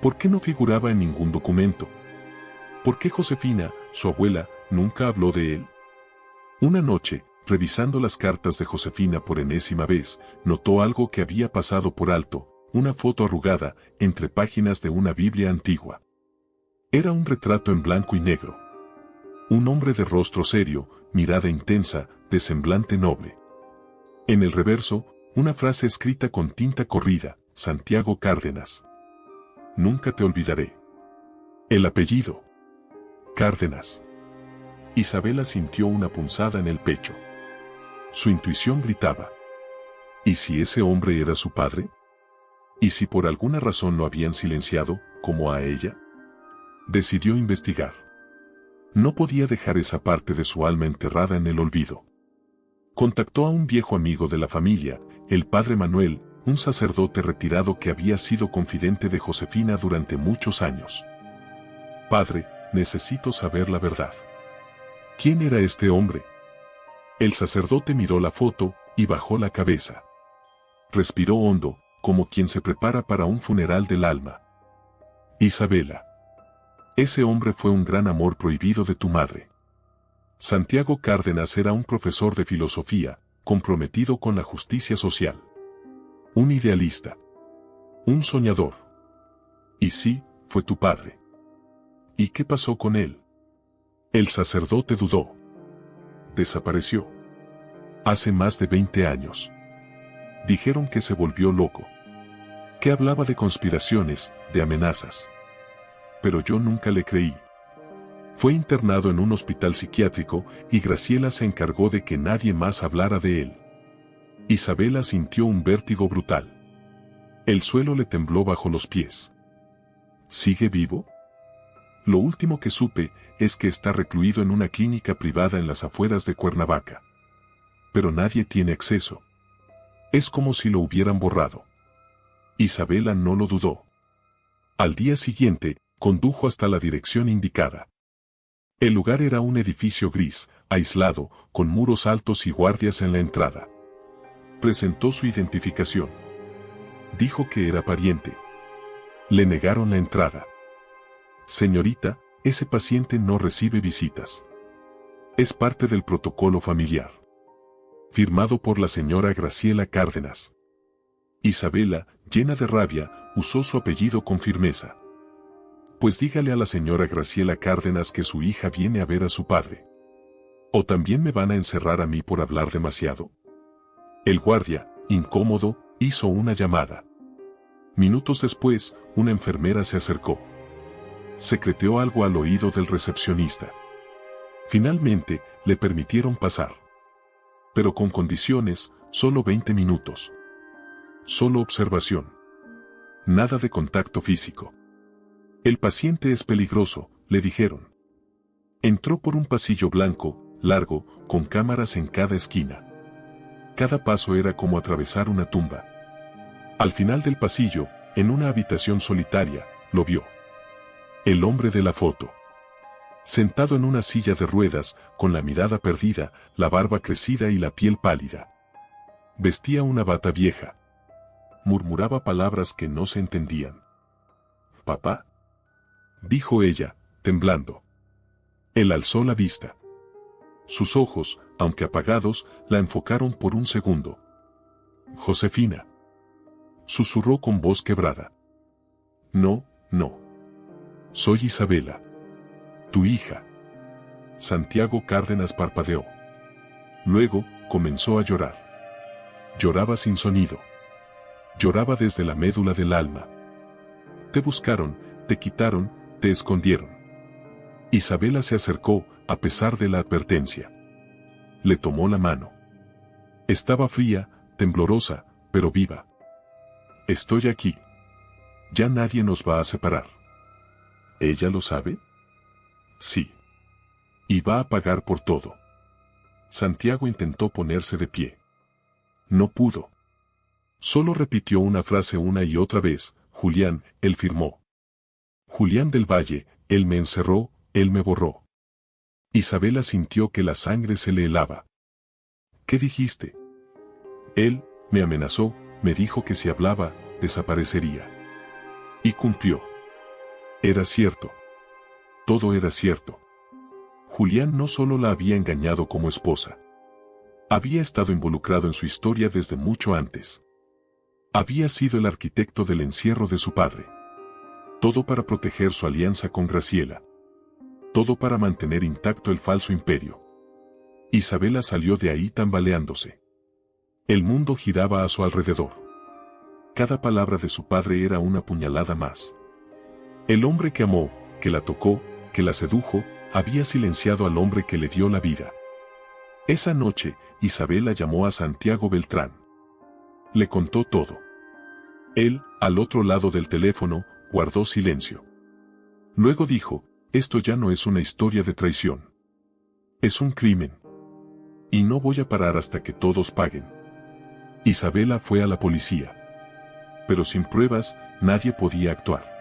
¿Por qué no figuraba en ningún documento? ¿Por qué Josefina, su abuela, nunca habló de él? Una noche, revisando las cartas de Josefina por enésima vez, notó algo que había pasado por alto, una foto arrugada, entre páginas de una Biblia antigua. Era un retrato en blanco y negro. Un hombre de rostro serio, mirada intensa, de semblante noble. En el reverso, una frase escrita con tinta corrida, Santiago Cárdenas. Nunca te olvidaré. El apellido. Cárdenas. Isabela sintió una punzada en el pecho. Su intuición gritaba. ¿Y si ese hombre era su padre? ¿Y si por alguna razón lo habían silenciado, como a ella? Decidió investigar. No podía dejar esa parte de su alma enterrada en el olvido. Contactó a un viejo amigo de la familia, el padre Manuel, un sacerdote retirado que había sido confidente de Josefina durante muchos años. Padre, necesito saber la verdad. ¿Quién era este hombre? El sacerdote miró la foto y bajó la cabeza. Respiró hondo, como quien se prepara para un funeral del alma. Isabela. Ese hombre fue un gran amor prohibido de tu madre. Santiago Cárdenas era un profesor de filosofía, comprometido con la justicia social. Un idealista. Un soñador. Y sí, fue tu padre. ¿Y qué pasó con él? El sacerdote dudó. Desapareció. Hace más de 20 años. Dijeron que se volvió loco. Que hablaba de conspiraciones, de amenazas. Pero yo nunca le creí. Fue internado en un hospital psiquiátrico y Graciela se encargó de que nadie más hablara de él. Isabela sintió un vértigo brutal. El suelo le tembló bajo los pies. ¿Sigue vivo? Lo último que supe es que está recluido en una clínica privada en las afueras de Cuernavaca. Pero nadie tiene acceso. Es como si lo hubieran borrado. Isabela no lo dudó. Al día siguiente, condujo hasta la dirección indicada. El lugar era un edificio gris, aislado, con muros altos y guardias en la entrada. Presentó su identificación. Dijo que era pariente. Le negaron la entrada. Señorita, ese paciente no recibe visitas. Es parte del protocolo familiar. Firmado por la señora Graciela Cárdenas. Isabela, llena de rabia, usó su apellido con firmeza. Pues dígale a la señora Graciela Cárdenas que su hija viene a ver a su padre. ¿O también me van a encerrar a mí por hablar demasiado? El guardia, incómodo, hizo una llamada. Minutos después, una enfermera se acercó. Secretó algo al oído del recepcionista. Finalmente, le permitieron pasar. Pero con condiciones, solo 20 minutos. Solo observación. Nada de contacto físico. El paciente es peligroso, le dijeron. Entró por un pasillo blanco, largo, con cámaras en cada esquina. Cada paso era como atravesar una tumba. Al final del pasillo, en una habitación solitaria, lo vio. El hombre de la foto. Sentado en una silla de ruedas, con la mirada perdida, la barba crecida y la piel pálida. Vestía una bata vieja. Murmuraba palabras que no se entendían. «¿Papá?», dijo ella, temblando. Él alzó la vista. Sus ojos, aunque apagados, la enfocaron por un segundo. «Josefina», susurró con voz quebrada. «No, no. Soy Isabela. Tu hija». Santiago Cárdenas parpadeó. Luego, comenzó a llorar. Lloraba sin sonido. Lloraba desde la médula del alma. Te buscaron, te quitaron, te escondieron. Isabela se acercó, a pesar de la advertencia. Le tomó la mano. Estaba fría, temblorosa, pero viva. Estoy aquí. Ya nadie nos va a separar. ¿Ella lo sabe? Sí. Y va a pagar por todo. Santiago intentó ponerse de pie. No pudo. Solo repitió una frase una y otra vez: Julián, él firmó. Julián del Valle, él me encerró, él me borró. Isabela sintió que la sangre se le helaba. ¿Qué dijiste? Él me amenazó, me dijo que si hablaba, desaparecería. Y cumplió. Era cierto. Todo era cierto. Julián no solo la había engañado como esposa. Había estado involucrado en su historia desde mucho antes. Había sido el arquitecto del encierro de su padre. Todo para proteger su alianza con Graciela. Todo para mantener intacto el falso imperio. Isabela salió de ahí tambaleándose. El mundo giraba a su alrededor. Cada palabra de su padre era una puñalada más. El hombre que amó, que la tocó, que la sedujo, había silenciado al hombre que le dio la vida. Esa noche, Isabela llamó a Santiago Beltrán. Le contó todo. Él, al otro lado del teléfono, guardó silencio. Luego dijo: esto ya no es una historia de traición. Es un crimen. Y no voy a parar hasta que todos paguen. Isabela fue a la policía. Pero sin pruebas, nadie podía actuar.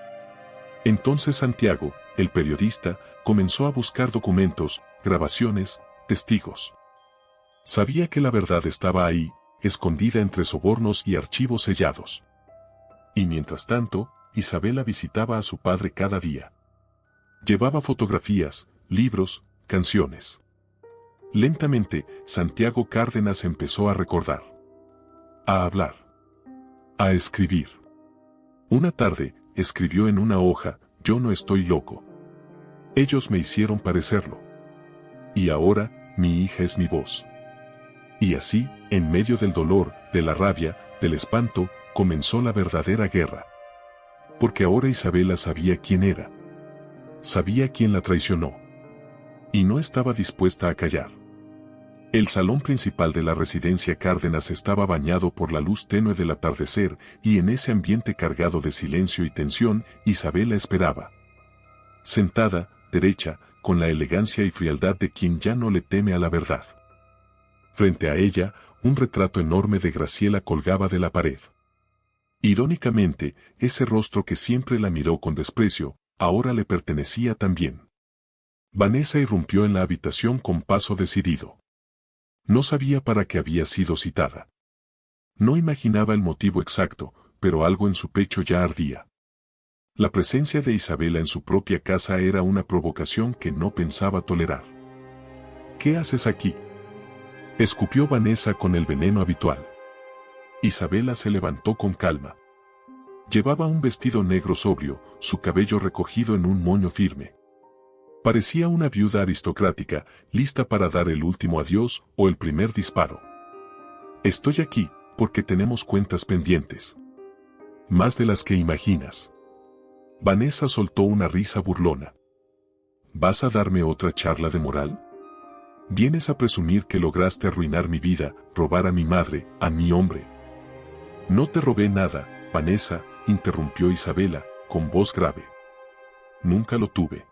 Entonces Santiago, el periodista, comenzó a buscar documentos, grabaciones, testigos. Sabía que la verdad estaba ahí, escondida entre sobornos y archivos sellados. Y mientras tanto, Isabela visitaba a su padre cada día. Llevaba fotografías, libros, canciones. Lentamente, Santiago Cárdenas empezó a recordar. A hablar. A escribir. Una tarde, escribió en una hoja: yo no estoy loco. Ellos me hicieron parecerlo. Y ahora, mi hija es mi voz. Y así, en medio del dolor, de la rabia, del espanto, comenzó la verdadera guerra. Porque ahora Isabela sabía quién era. Sabía quién la traicionó. y no estaba dispuesta a callar. El salón principal de la residencia Cárdenas estaba bañado por la luz tenue del atardecer, y en ese ambiente cargado de silencio y tensión, Isabela esperaba. Sentada, derecha, con la elegancia y frialdad de quien ya no le teme a la verdad. Frente a ella, un retrato enorme de Graciela colgaba de la pared. Irónicamente, ese rostro que siempre la miró con desprecio, ahora le pertenecía también. Vanessa irrumpió en la habitación con paso decidido. No sabía para qué había sido citada. No imaginaba el motivo exacto, pero algo en su pecho ya ardía. La presencia de Isabela en su propia casa era una provocación que no pensaba tolerar. ¿Qué haces aquí?, escupió Vanessa con el veneno habitual. Isabela se levantó con calma. Llevaba un vestido negro sobrio, su cabello recogido en un moño firme. Parecía una viuda aristocrática, lista para dar el último adiós o el primer disparo. Estoy aquí, porque tenemos cuentas pendientes. Más de las que imaginas. Vanessa soltó una risa burlona. ¿Vas a darme otra charla de moral? ¿Vienes a presumir que lograste arruinar mi vida, robar a mi madre, a mi hombre? No te robé nada, Vanessa, interrumpió Isabela, con voz grave. Nunca lo tuve.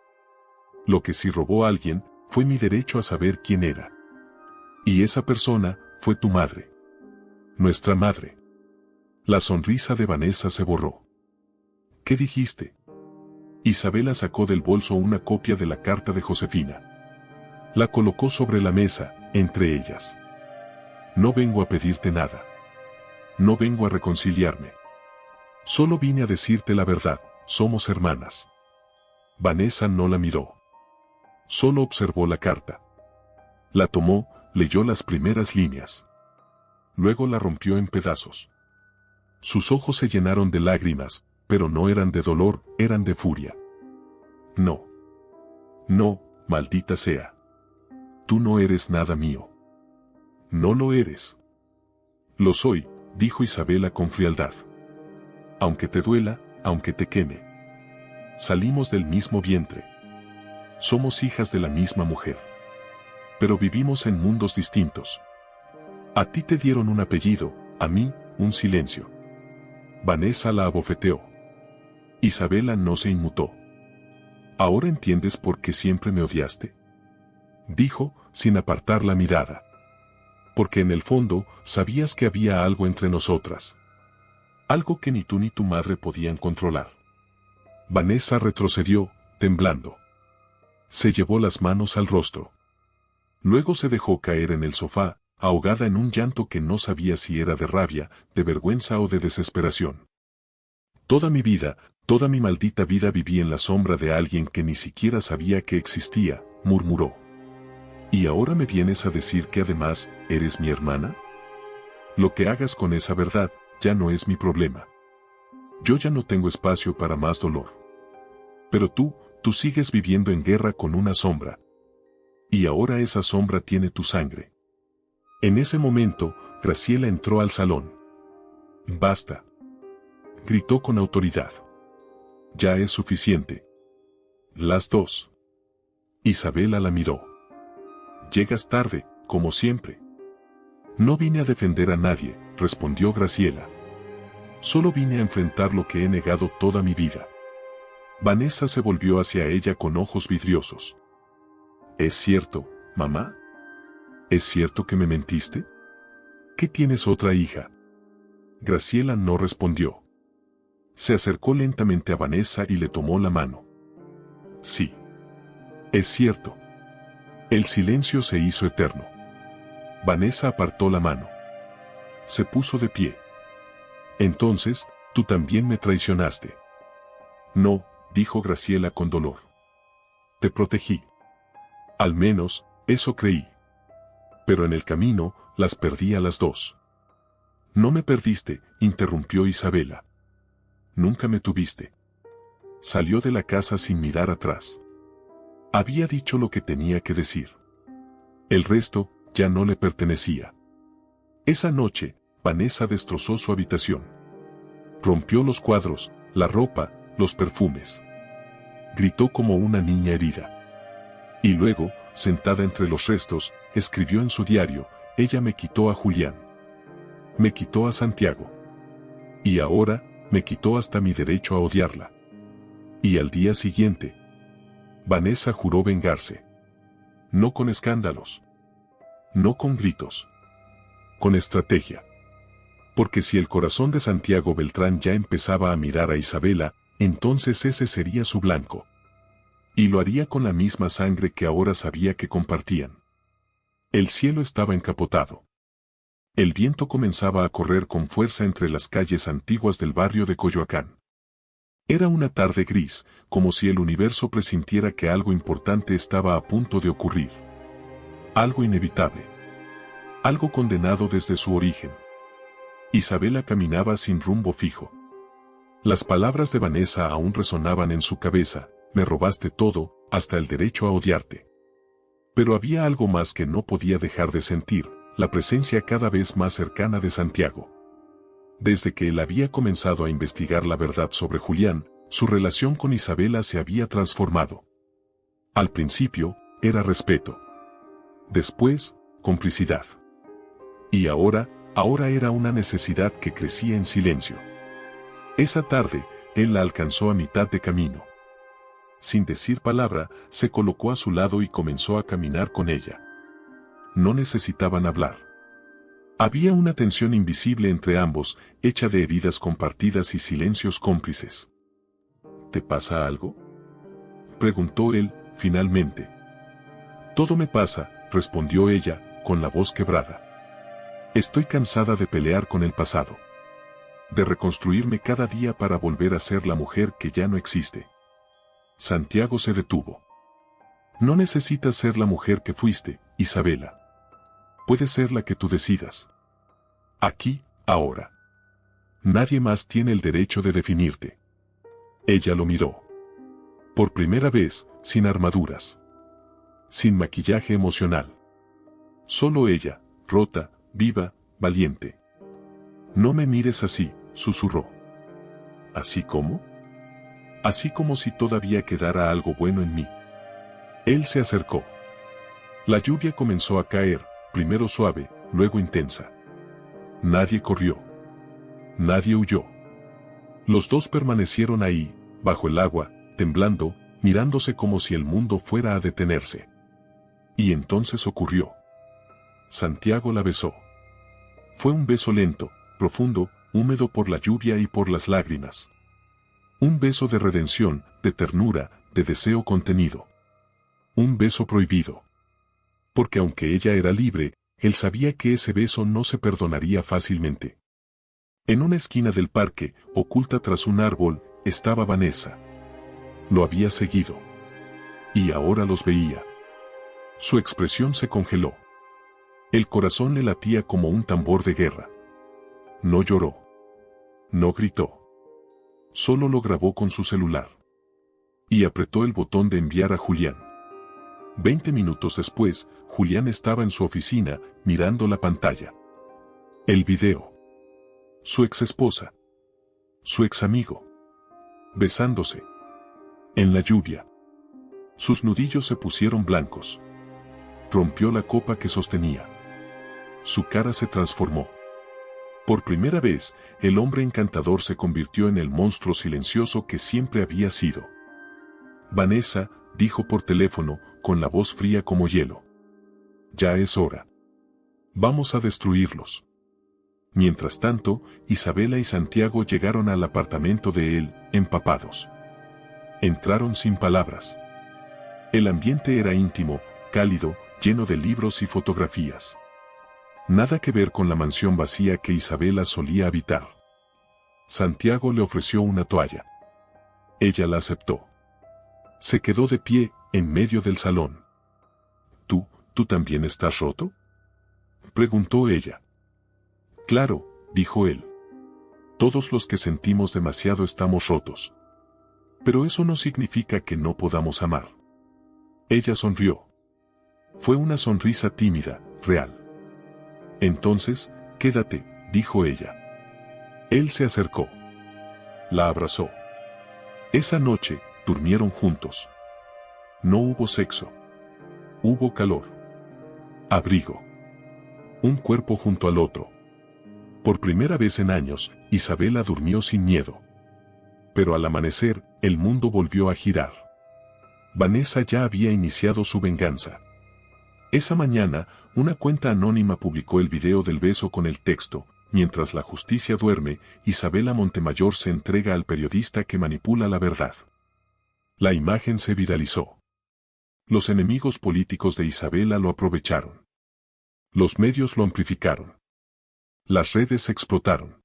Lo que sí robó a alguien, fue mi derecho a saber quién era. Y esa persona, fue tu madre. Nuestra madre. La sonrisa de Vanessa se borró. ¿Qué dijiste? Isabela sacó del bolso una copia de la carta de Josefina. La colocó sobre la mesa, entre ellas. No vengo a pedirte nada. No vengo a reconciliarme. Solo vine a decirte la verdad, somos hermanas. Vanessa no la miró. Solo observó la carta. La tomó, leyó las primeras líneas. Luego la rompió en pedazos. Sus ojos se llenaron de lágrimas, pero no eran de dolor, eran de furia. No. No, maldita sea. Tú no eres nada mío. No lo eres. Lo soy, dijo Isabela con frialdad. Aunque te duela, aunque te queme. Salimos del mismo vientre. Somos hijas de la misma mujer. Pero vivimos en mundos distintos. A ti te dieron un apellido, a mí, un silencio. Vanessa la abofeteó. Isabela no se inmutó. ¿Ahora entiendes por qué siempre me odiaste?, dijo, sin apartar la mirada. Porque en el fondo, sabías que había algo entre nosotras. Algo que ni tú ni tu madre podían controlar. Vanessa retrocedió, temblando. Se llevó las manos al rostro. Luego se dejó caer en el sofá, ahogada en un llanto que no sabía si era de rabia, de vergüenza o de desesperación. Toda mi vida, toda mi maldita vida viví en la sombra de alguien que ni siquiera sabía que existía, murmuró. ¿Y ahora me vienes a decir que además, eres mi hermana? Lo que hagas con esa verdad, ya no es mi problema. Yo ya no tengo espacio para más dolor. Pero tú sigues viviendo en guerra con una sombra. Y ahora esa sombra tiene tu sangre. En ese momento, Graciela entró al salón. Basta. Gritó con autoridad. Ya es suficiente. Las dos. Isabela la miró. Llegas tarde, como siempre. No vine a defender a nadie, respondió Graciela. Solo vine a enfrentar lo que he negado toda mi vida. Vanessa se volvió hacia ella con ojos vidriosos. ¿Es cierto, mamá? ¿Es cierto que me mentiste? ¿Que tienes otra hija? Graciela no respondió. Se acercó lentamente a Vanessa y le tomó la mano. Sí. Es cierto. El silencio se hizo eterno. Vanessa apartó la mano. Se puso de pie. Entonces, tú también me traicionaste. No, dijo Graciela con dolor. Te protegí. Al menos, eso creí. Pero en el camino, las perdí a las dos. No me perdiste, interrumpió Isabela. Nunca me tuviste. Salió de la casa sin mirar atrás. Había dicho lo que tenía que decir. El resto, ya no le pertenecía. Esa noche, Vanessa destrozó su habitación. Rompió los cuadros, la ropa, los perfumes. Gritó como una niña herida. Y luego, sentada entre los restos, escribió en su diario: ella me quitó a Julián. Me quitó a Santiago. Y ahora, me quitó hasta mi derecho a odiarla. Y al día siguiente, Vanessa juró vengarse. No con escándalos. No con gritos. Con estrategia. Porque si el corazón de Santiago Beltrán ya empezaba a mirar a Isabela, entonces ese sería su blanco. Y lo haría con la misma sangre que ahora sabía que compartían. El cielo estaba encapotado. El viento comenzaba a correr con fuerza entre las calles antiguas del barrio de Coyoacán. Era una tarde gris, como si el universo presintiera que algo importante estaba a punto de ocurrir. Algo inevitable. Algo condenado desde su origen. Isabela caminaba sin rumbo fijo. Las palabras de Vanessa aún resonaban en su cabeza: me robaste todo, hasta el derecho a odiarte. Pero había algo más que no podía dejar de sentir: la presencia cada vez más cercana de Santiago. Desde que él había comenzado a investigar la verdad sobre Julián, su relación con Isabela se había transformado. Al principio, era respeto. Después, complicidad. Y ahora era una necesidad que crecía en silencio. Esa tarde, él la alcanzó a mitad de camino. Sin decir palabra, se colocó a su lado y comenzó a caminar con ella. No necesitaban hablar. Había una tensión invisible entre ambos, hecha de heridas compartidas y silencios cómplices. ¿Te pasa algo?, preguntó él, finalmente. Todo me pasa, respondió ella, con la voz quebrada. Estoy cansada de pelear con el pasado. De reconstruirme cada día para volver a ser la mujer que ya no existe. Santiago se detuvo. No necesitas ser la mujer que fuiste, Isabela. Puedes ser la que tú decidas. Aquí, ahora. Nadie más tiene el derecho de definirte. Ella lo miró. Por primera vez, sin armaduras. Sin maquillaje emocional. Solo ella, rota, viva, valiente. No me mires así, susurró. ¿Así cómo? Así como si todavía quedara algo bueno en mí. Él se acercó. La lluvia comenzó a caer, primero suave, luego intensa. Nadie corrió. Nadie huyó. Los dos permanecieron ahí, bajo el agua, temblando, mirándose como si el mundo fuera a detenerse. Y entonces ocurrió. Santiago la besó. Fue un beso lento, profundo, húmedo por la lluvia y por las lágrimas. Un beso de redención, de ternura, de deseo contenido. Un beso prohibido. Porque aunque ella era libre, él sabía que ese beso no se perdonaría fácilmente. En una esquina del parque, oculta tras un árbol, estaba Vanessa. Lo había seguido. Y ahora los veía. Su expresión se congeló. El corazón le latía como un tambor de guerra. No lloró. No gritó. Solo lo grabó con su celular. Y apretó el botón de enviar a Julián. 20 minutos después, Julián estaba en su oficina, mirando la pantalla. El video. Su exesposa. Su examigo. Besándose. En la lluvia. Sus nudillos se pusieron blancos. Rompió la copa que sostenía. Su cara se transformó. Por primera vez, el hombre encantador se convirtió en el monstruo silencioso que siempre había sido. Vanessa, dijo por teléfono, con la voz fría como hielo. Ya es hora. Vamos a destruirlos. Mientras tanto, Isabela y Santiago llegaron al apartamento de él, empapados. Entraron sin palabras. El ambiente era íntimo, cálido, lleno de libros y fotografías. Nada que ver con la mansión vacía que Isabela solía habitar. Santiago le ofreció una toalla. Ella la aceptó. Se quedó de pie, en medio del salón. ¿Tú también estás roto?, preguntó ella. Claro, dijo él. Todos los que sentimos demasiado estamos rotos. Pero eso no significa que no podamos amar. Ella sonrió. Fue una sonrisa tímida, real. Entonces, quédate, dijo ella. Él se acercó. La abrazó. Esa noche, durmieron juntos. No hubo sexo. Hubo calor. Abrigo. Un cuerpo junto al otro. Por primera vez en años, Isabela durmió sin miedo. Pero al amanecer, el mundo volvió a girar. Vanessa ya había iniciado su venganza. Esa mañana, una cuenta anónima publicó el video del beso con el texto: mientras la justicia duerme, Isabela Montemayor se entrega al periodista que manipula la verdad. La imagen se viralizó. Los enemigos políticos de Isabela lo aprovecharon. Los medios lo amplificaron. Las redes explotaron.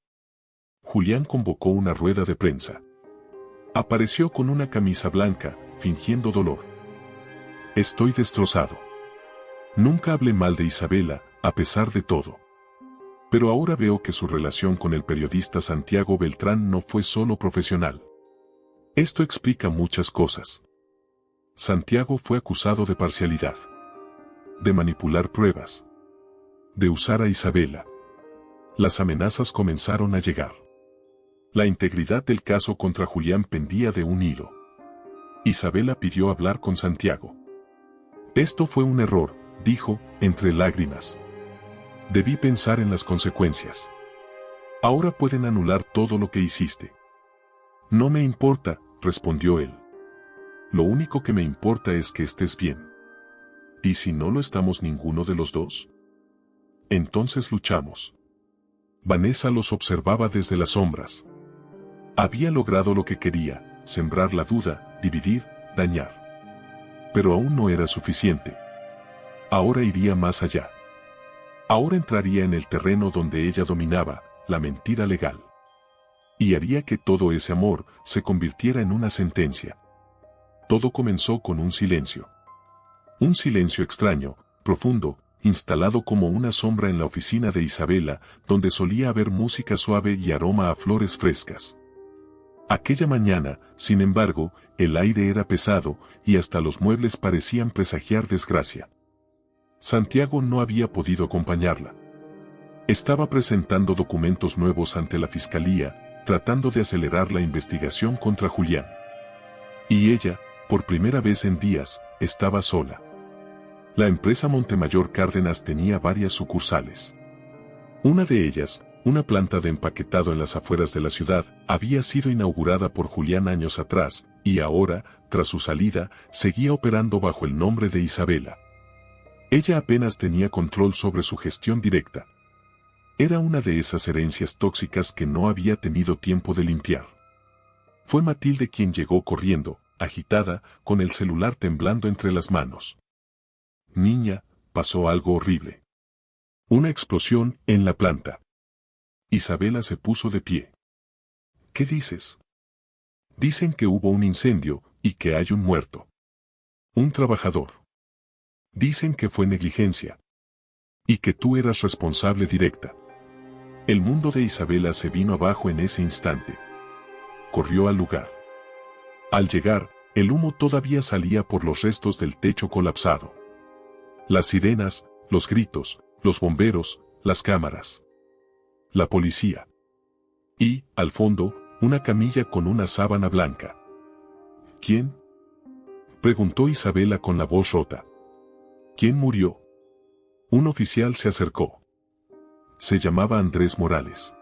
Julián convocó una rueda de prensa. Apareció con una camisa blanca, fingiendo dolor. Estoy destrozado. Nunca hablé mal de Isabela, a pesar de todo. Pero ahora veo que su relación con el periodista Santiago Beltrán no fue solo profesional. Esto explica muchas cosas. Santiago fue acusado de parcialidad, de manipular pruebas, de usar a Isabela. Las amenazas comenzaron a llegar. La integridad del caso contra Julián pendía de un hilo. Isabela pidió hablar con Santiago. Esto fue un error, dijo, entre lágrimas. Debí pensar en las consecuencias. Ahora pueden anular todo lo que hiciste. No me importa, respondió él. Lo único que me importa es que estés bien. ¿Y si no lo estamos ninguno de los dos? Entonces luchamos. Vanessa los observaba desde las sombras. Había logrado lo que quería: sembrar la duda, dividir, dañar. Pero aún no era suficiente. Ahora iría más allá. Ahora entraría en el terreno donde ella dominaba, la mentira legal. Y haría que todo ese amor se convirtiera en una sentencia. Todo comenzó con un silencio. Un silencio extraño, profundo, instalado como una sombra en la oficina de Isabela, donde solía haber música suave y aroma a flores frescas. Aquella mañana, sin embargo, el aire era pesado, y hasta los muebles parecían presagiar desgracia. Santiago no había podido acompañarla. Estaba presentando documentos nuevos ante la fiscalía, tratando de acelerar la investigación contra Julián. Y ella, por primera vez en días, estaba sola. La empresa Montemayor Cárdenas tenía varias sucursales. Una de ellas, una planta de empaquetado en las afueras de la ciudad, había sido inaugurada por Julián años atrás, y ahora, tras su salida, seguía operando bajo el nombre de Isabela. Ella apenas tenía control sobre su gestión directa. Era una de esas herencias tóxicas que no había tenido tiempo de limpiar. Fue Matilde quien llegó corriendo, agitada, con el celular temblando entre las manos. Niña, pasó algo horrible. Una explosión en la planta. Isabela se puso de pie. ¿Qué dices? Dicen que hubo un incendio, y que hay un muerto. Un trabajador. Dicen que fue negligencia. Y que tú eras responsable directa. El mundo de Isabela se vino abajo en ese instante. Corrió al lugar. Al llegar, el humo todavía salía por los restos del techo colapsado. Las sirenas, los gritos, los bomberos, las cámaras. La policía. Y, al fondo, una camilla con una sábana blanca. ¿Quién? Preguntó Isabela con la voz rota. ¿Quién murió? Un oficial se acercó. Se llamaba Andrés Morales.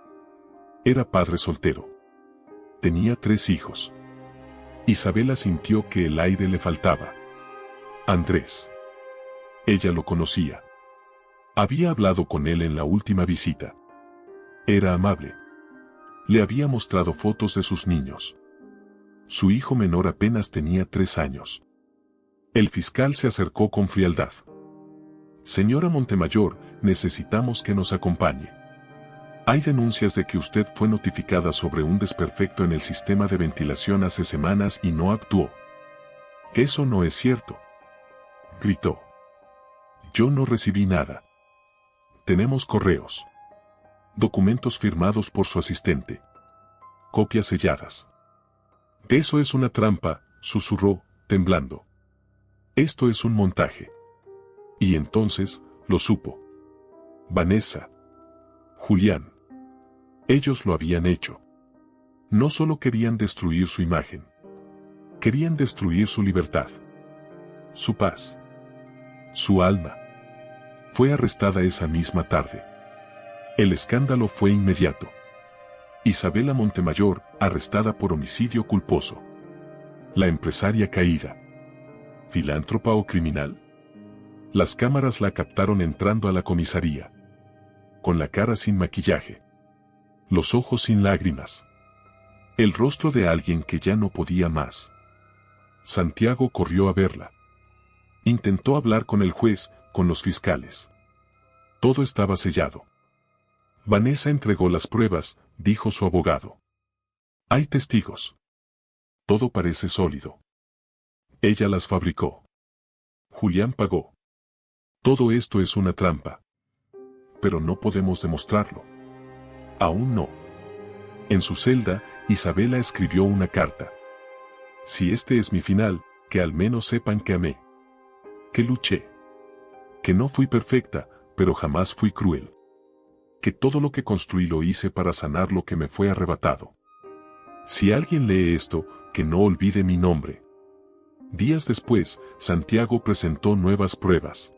Era padre soltero. Tenía 3 hijos. Isabela sintió que el aire le faltaba. Andrés. Ella lo conocía. Había hablado con él en la última visita. Era amable. Le había mostrado fotos de sus niños. Su hijo menor apenas tenía 3 años. El fiscal se acercó con frialdad. Señora Montemayor, necesitamos que nos acompañe. Hay denuncias de que usted fue notificada sobre un desperfecto en el sistema de ventilación hace semanas y no actuó. Eso no es cierto. Gritó. Yo no recibí nada. Tenemos correos. Documentos firmados por su asistente. Copias selladas. Eso es una trampa, susurró, temblando. Esto es un montaje. Y entonces, lo supo. Vanessa. Julián. Ellos lo habían hecho. No solo querían destruir su imagen. Querían destruir su libertad. Su paz. su alma. Fue arrestada esa misma tarde. El escándalo fue inmediato. Isabela Montemayor, arrestada por homicidio culposo. La empresaria caída. ¿Filántropa o criminal? Las cámaras la captaron entrando a la comisaría. Con la cara sin maquillaje. Los ojos sin lágrimas. El rostro de alguien que ya no podía más. Santiago corrió a verla. Intentó hablar con el juez, con los fiscales. Todo estaba sellado. Vanessa entregó las pruebas, dijo su abogado. Hay testigos. Todo parece sólido. Ella las fabricó. Julián pagó. Todo esto es una trampa. Pero no podemos demostrarlo. Aún no. En su celda, Isabela escribió una carta. Si este es mi final, que al menos sepan que amé. Que luché. Que no fui perfecta, pero jamás fui cruel. Que todo lo que construí lo hice para sanar lo que me fue arrebatado. Si alguien lee esto, que no olvide mi nombre. Días después, Santiago presentó nuevas pruebas.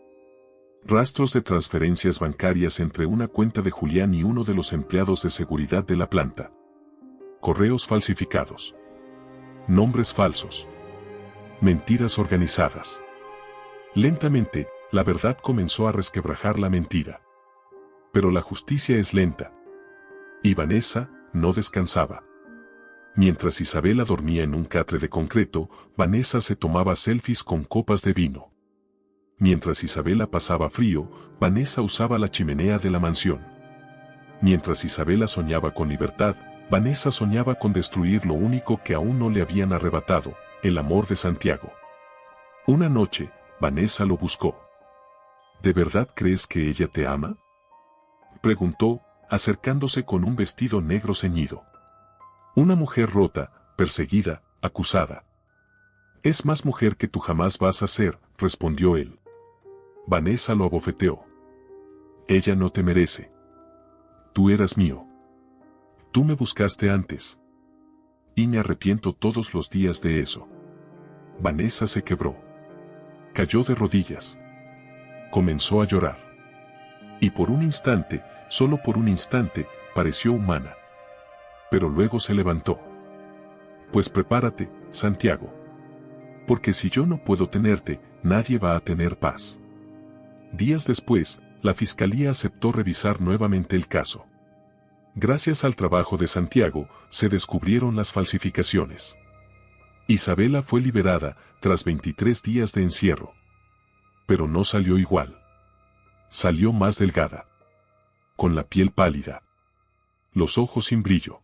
Rastros de transferencias bancarias entre una cuenta de Julián y uno de los empleados de seguridad de la planta. Correos falsificados. Nombres falsos. Mentiras organizadas. Lentamente, la verdad comenzó a resquebrajar la mentira. Pero la justicia es lenta. Y Vanessa no descansaba. Mientras Isabela dormía en un catre de concreto, Vanessa se tomaba selfies con copas de vino. Mientras Isabela pasaba frío, Vanessa usaba la chimenea de la mansión. Mientras Isabela soñaba con libertad, Vanessa soñaba con destruir lo único que aún no le habían arrebatado, el amor de Santiago. Una noche, Vanessa lo buscó. ¿De verdad crees que ella te ama?, preguntó, acercándose con un vestido negro ceñido. Una mujer rota, perseguida, acusada. Es más mujer que tú jamás vas a ser, respondió él. Vanessa lo abofeteó. Ella no te merece. Tú eras mío. Tú me buscaste antes. Y me arrepiento todos los días de eso. Vanessa se quebró. Cayó de rodillas. Comenzó a llorar. Y por un instante, solo por un instante, pareció humana. Pero luego se levantó. Pues prepárate, Santiago. Porque si yo no puedo tenerte, nadie va a tener paz. Días después, la fiscalía aceptó revisar nuevamente el caso. Gracias al trabajo de Santiago, se descubrieron las falsificaciones. Isabela fue liberada, tras 23 días de encierro. Pero no salió igual. Salió más delgada. Con la piel pálida. Los ojos sin brillo.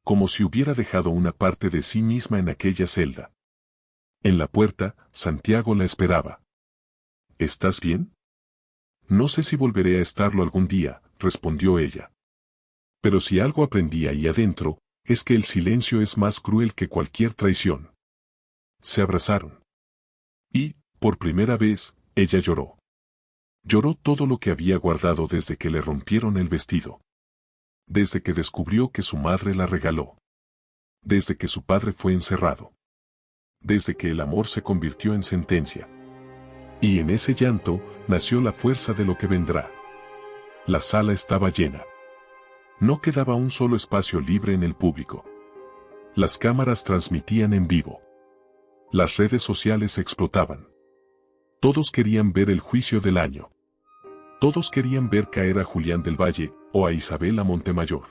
Como si hubiera dejado una parte de sí misma en aquella celda. En la puerta, Santiago la esperaba. ¿Estás bien? No sé si volveré a estarlo algún día, respondió ella. Pero si algo aprendí ahí adentro, es que el silencio es más cruel que cualquier traición. Se abrazaron. Y, por primera vez, ella lloró. Lloró todo lo que había guardado desde que le rompieron el vestido. Desde que descubrió que su madre la regaló. Desde que su padre fue encerrado. Desde que el amor se convirtió en sentencia. Y en ese llanto, nació la fuerza de lo que vendrá. La sala estaba llena. No quedaba un solo espacio libre en el público. Las cámaras transmitían en vivo. Las redes sociales explotaban. Todos querían ver el juicio del año. Todos querían ver caer a Julián del Valle, o a Isabela Montemayor.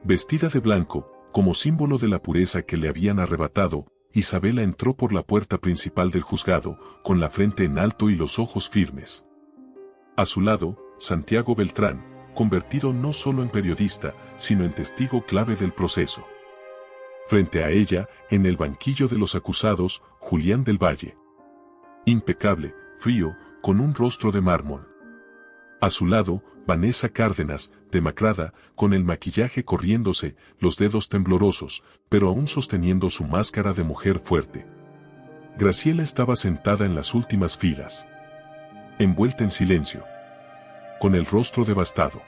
Vestida de blanco, como símbolo de la pureza que le habían arrebatado, Isabela entró por la puerta principal del juzgado, con la frente en alto y los ojos firmes. A su lado, Santiago Beltrán, convertido no solo en periodista, sino en testigo clave del proceso. Frente a ella, en el banquillo de los acusados, Julián del Valle. Impecable, frío, con un rostro de mármol. A su lado, Vanessa Cárdenas, demacrada, con el maquillaje corriéndose, los dedos temblorosos, pero aún sosteniendo su máscara de mujer fuerte. Graciela estaba sentada en las últimas filas. Envuelta en silencio. Con el rostro devastado.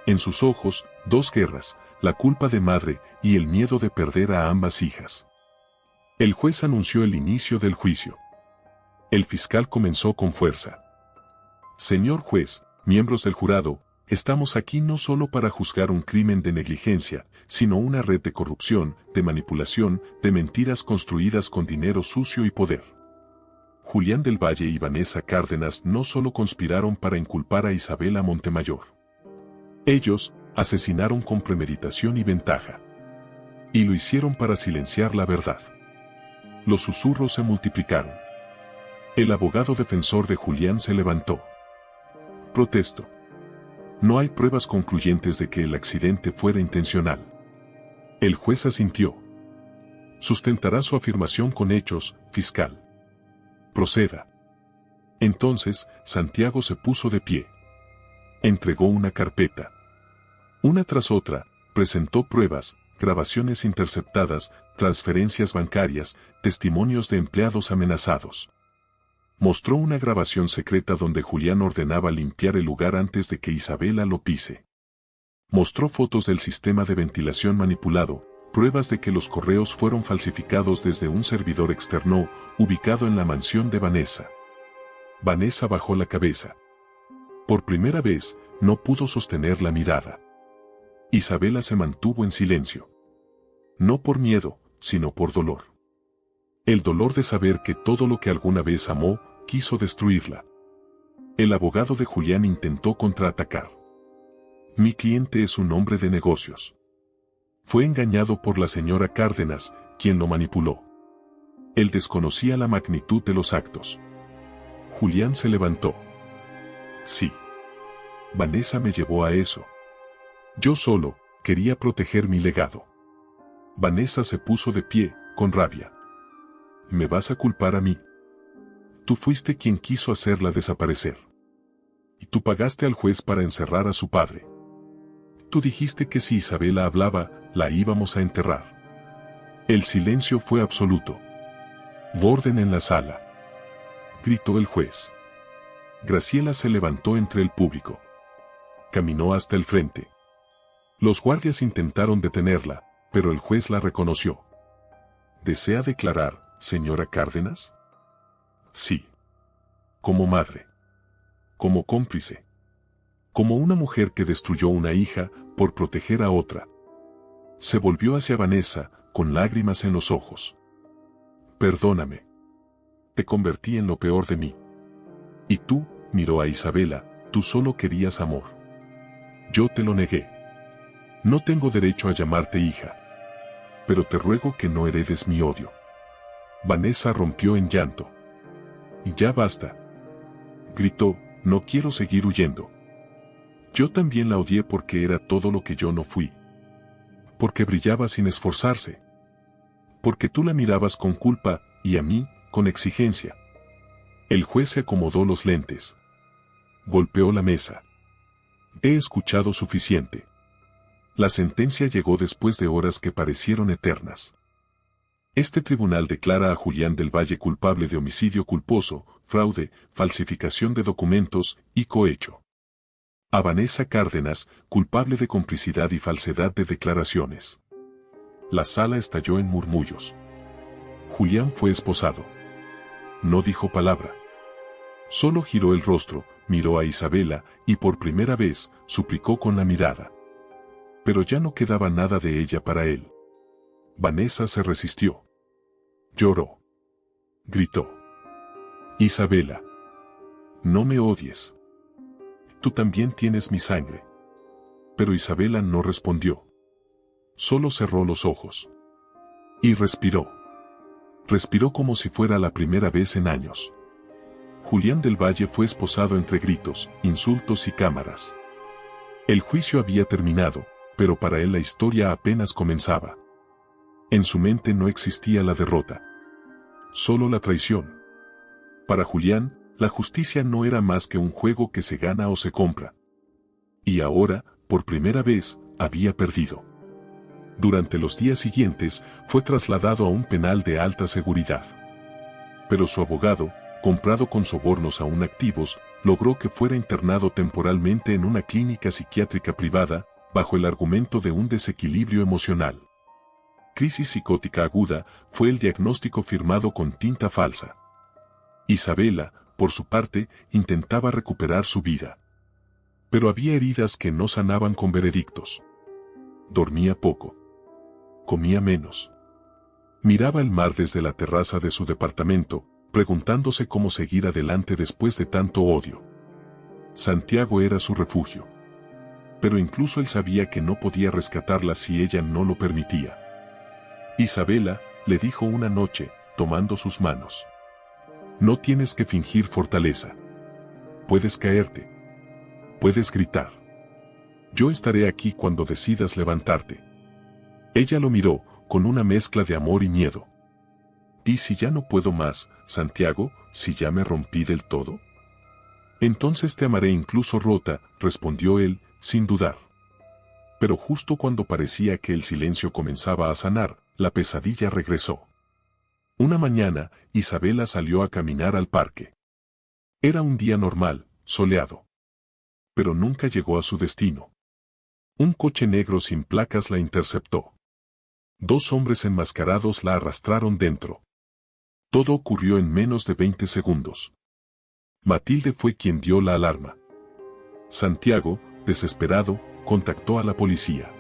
En sus ojos, dos guerras, la culpa de madre y el miedo de perder a ambas hijas. El juez anunció el inicio del juicio. El fiscal comenzó con fuerza. Señor juez, miembros del jurado, estamos aquí no solo para juzgar un crimen de negligencia, sino una red de corrupción, de manipulación, de mentiras construidas con dinero sucio y poder. Julián del Valle y Vanessa Cárdenas no solo conspiraron para inculpar a Isabela Montemayor. Ellos asesinaron con premeditación y ventaja. Y lo hicieron para silenciar la verdad. Los susurros se multiplicaron. El abogado defensor de Julián se levantó. Protesto. No hay pruebas concluyentes de que el accidente fuera intencional. El juez asintió. Sustentará su afirmación con hechos, fiscal. Proceda. Entonces, Santiago se puso de pie. Entregó una carpeta. Una tras otra, presentó pruebas, grabaciones interceptadas, transferencias bancarias, testimonios de empleados amenazados. Mostró una grabación secreta donde Julián ordenaba limpiar el lugar antes de que Isabela lo pise. Mostró fotos del sistema de ventilación manipulado, pruebas de que los correos fueron falsificados desde un servidor externo, ubicado en la mansión de Vanessa. Vanessa bajó la cabeza. Por primera vez, no pudo sostener la mirada. Isabela se mantuvo en silencio. No por miedo, sino por dolor. El dolor de saber que todo lo que alguna vez amó, quiso destruirla. El abogado de Julián intentó contraatacar. Mi cliente es un hombre de negocios. Fue engañado por la señora Cárdenas, quien lo manipuló. Él desconocía la magnitud de los actos. Julián se levantó. Sí. Vanessa me llevó a eso. Yo solo quería proteger mi legado. Vanessa se puso de pie, con rabia. ¿Me vas a culpar a mí? Tú fuiste quien quiso hacerla desaparecer. Y tú pagaste al juez para encerrar a su padre. Tú dijiste que si Isabela hablaba, la íbamos a enterrar. El silencio fue absoluto. Orden en la sala. Gritó el juez. Graciela se levantó entre el público. Caminó hasta el frente. Los guardias intentaron detenerla, pero el juez la reconoció. ¿Desea declarar, señora Cárdenas? Sí. Como madre. Como cómplice. Como una mujer que destruyó una hija por proteger a otra. Se volvió hacia Vanessa, con lágrimas en los ojos. Perdóname. Te convertí en lo peor de mí. Y tú, miró a Isabela, tú solo querías amor. Yo te lo negué. No tengo derecho a llamarte hija. Pero te ruego que no heredes mi odio. Vanessa rompió en llanto. Y ya basta. Gritó, no quiero seguir huyendo. Yo también la odié porque era todo lo que yo no fui. Porque brillaba sin esforzarse. Porque tú la mirabas con culpa, y a mí, con exigencia. El juez se acomodó los lentes. Golpeó la mesa. He escuchado suficiente. La sentencia llegó después de horas que parecieron eternas. Este tribunal declara a Julián del Valle culpable de homicidio culposo, fraude, falsificación de documentos y cohecho. A Vanessa Cárdenas, culpable de complicidad y falsedad de declaraciones. La sala estalló en murmullos. Julián fue esposado. No dijo palabra. Solo giró el rostro, miró a Isabela y por primera vez suplicó con la mirada. Pero ya no quedaba nada de ella para él. Vanessa se resistió. Lloró. Gritó. Isabela. No me odies. Tú también tienes mi sangre. Pero Isabela no respondió. Solo cerró los ojos. Y respiró. Respiró como si fuera la primera vez en años. Julián del Valle fue esposado entre gritos, insultos y cámaras. El juicio había terminado, pero para él la historia apenas comenzaba. En su mente no existía la derrota. Solo la traición. Para Julián, la justicia no era más que un juego que se gana o se compra. Y ahora, por primera vez, había perdido. Durante los días siguientes, fue trasladado a un penal de alta seguridad. Pero su abogado, comprado con sobornos aún activos, logró que fuera internado temporalmente en una clínica psiquiátrica privada, bajo el argumento de un desequilibrio emocional. Crisis psicótica aguda fue el diagnóstico firmado con tinta falsa. Isabela, por su parte, intentaba recuperar su vida. Pero había heridas que no sanaban con veredictos. Dormía poco. Comía menos. Miraba el mar desde la terraza de su departamento, preguntándose cómo seguir adelante después de tanto odio. Santiago era su refugio. Pero incluso él sabía que no podía rescatarla si ella no lo permitía. Isabela, le dijo una noche, tomando sus manos. No tienes que fingir fortaleza. Puedes caerte. Puedes gritar. Yo estaré aquí cuando decidas levantarte. Ella lo miró, con una mezcla de amor y miedo. ¿Y si ya no puedo más, Santiago, si ya me rompí del todo? Entonces te amaré incluso rota, respondió él, sin dudar. Pero justo cuando parecía que el silencio comenzaba a sanar, la pesadilla regresó. Una mañana, Isabela salió a caminar al parque. Era un día normal, soleado. Pero nunca llegó a su destino. Un coche negro sin placas la interceptó. 2 hombres enmascarados la arrastraron dentro. Todo ocurrió en menos de 20 segundos. Matilde fue quien dio la alarma. Santiago, desesperado, contactó a la policía.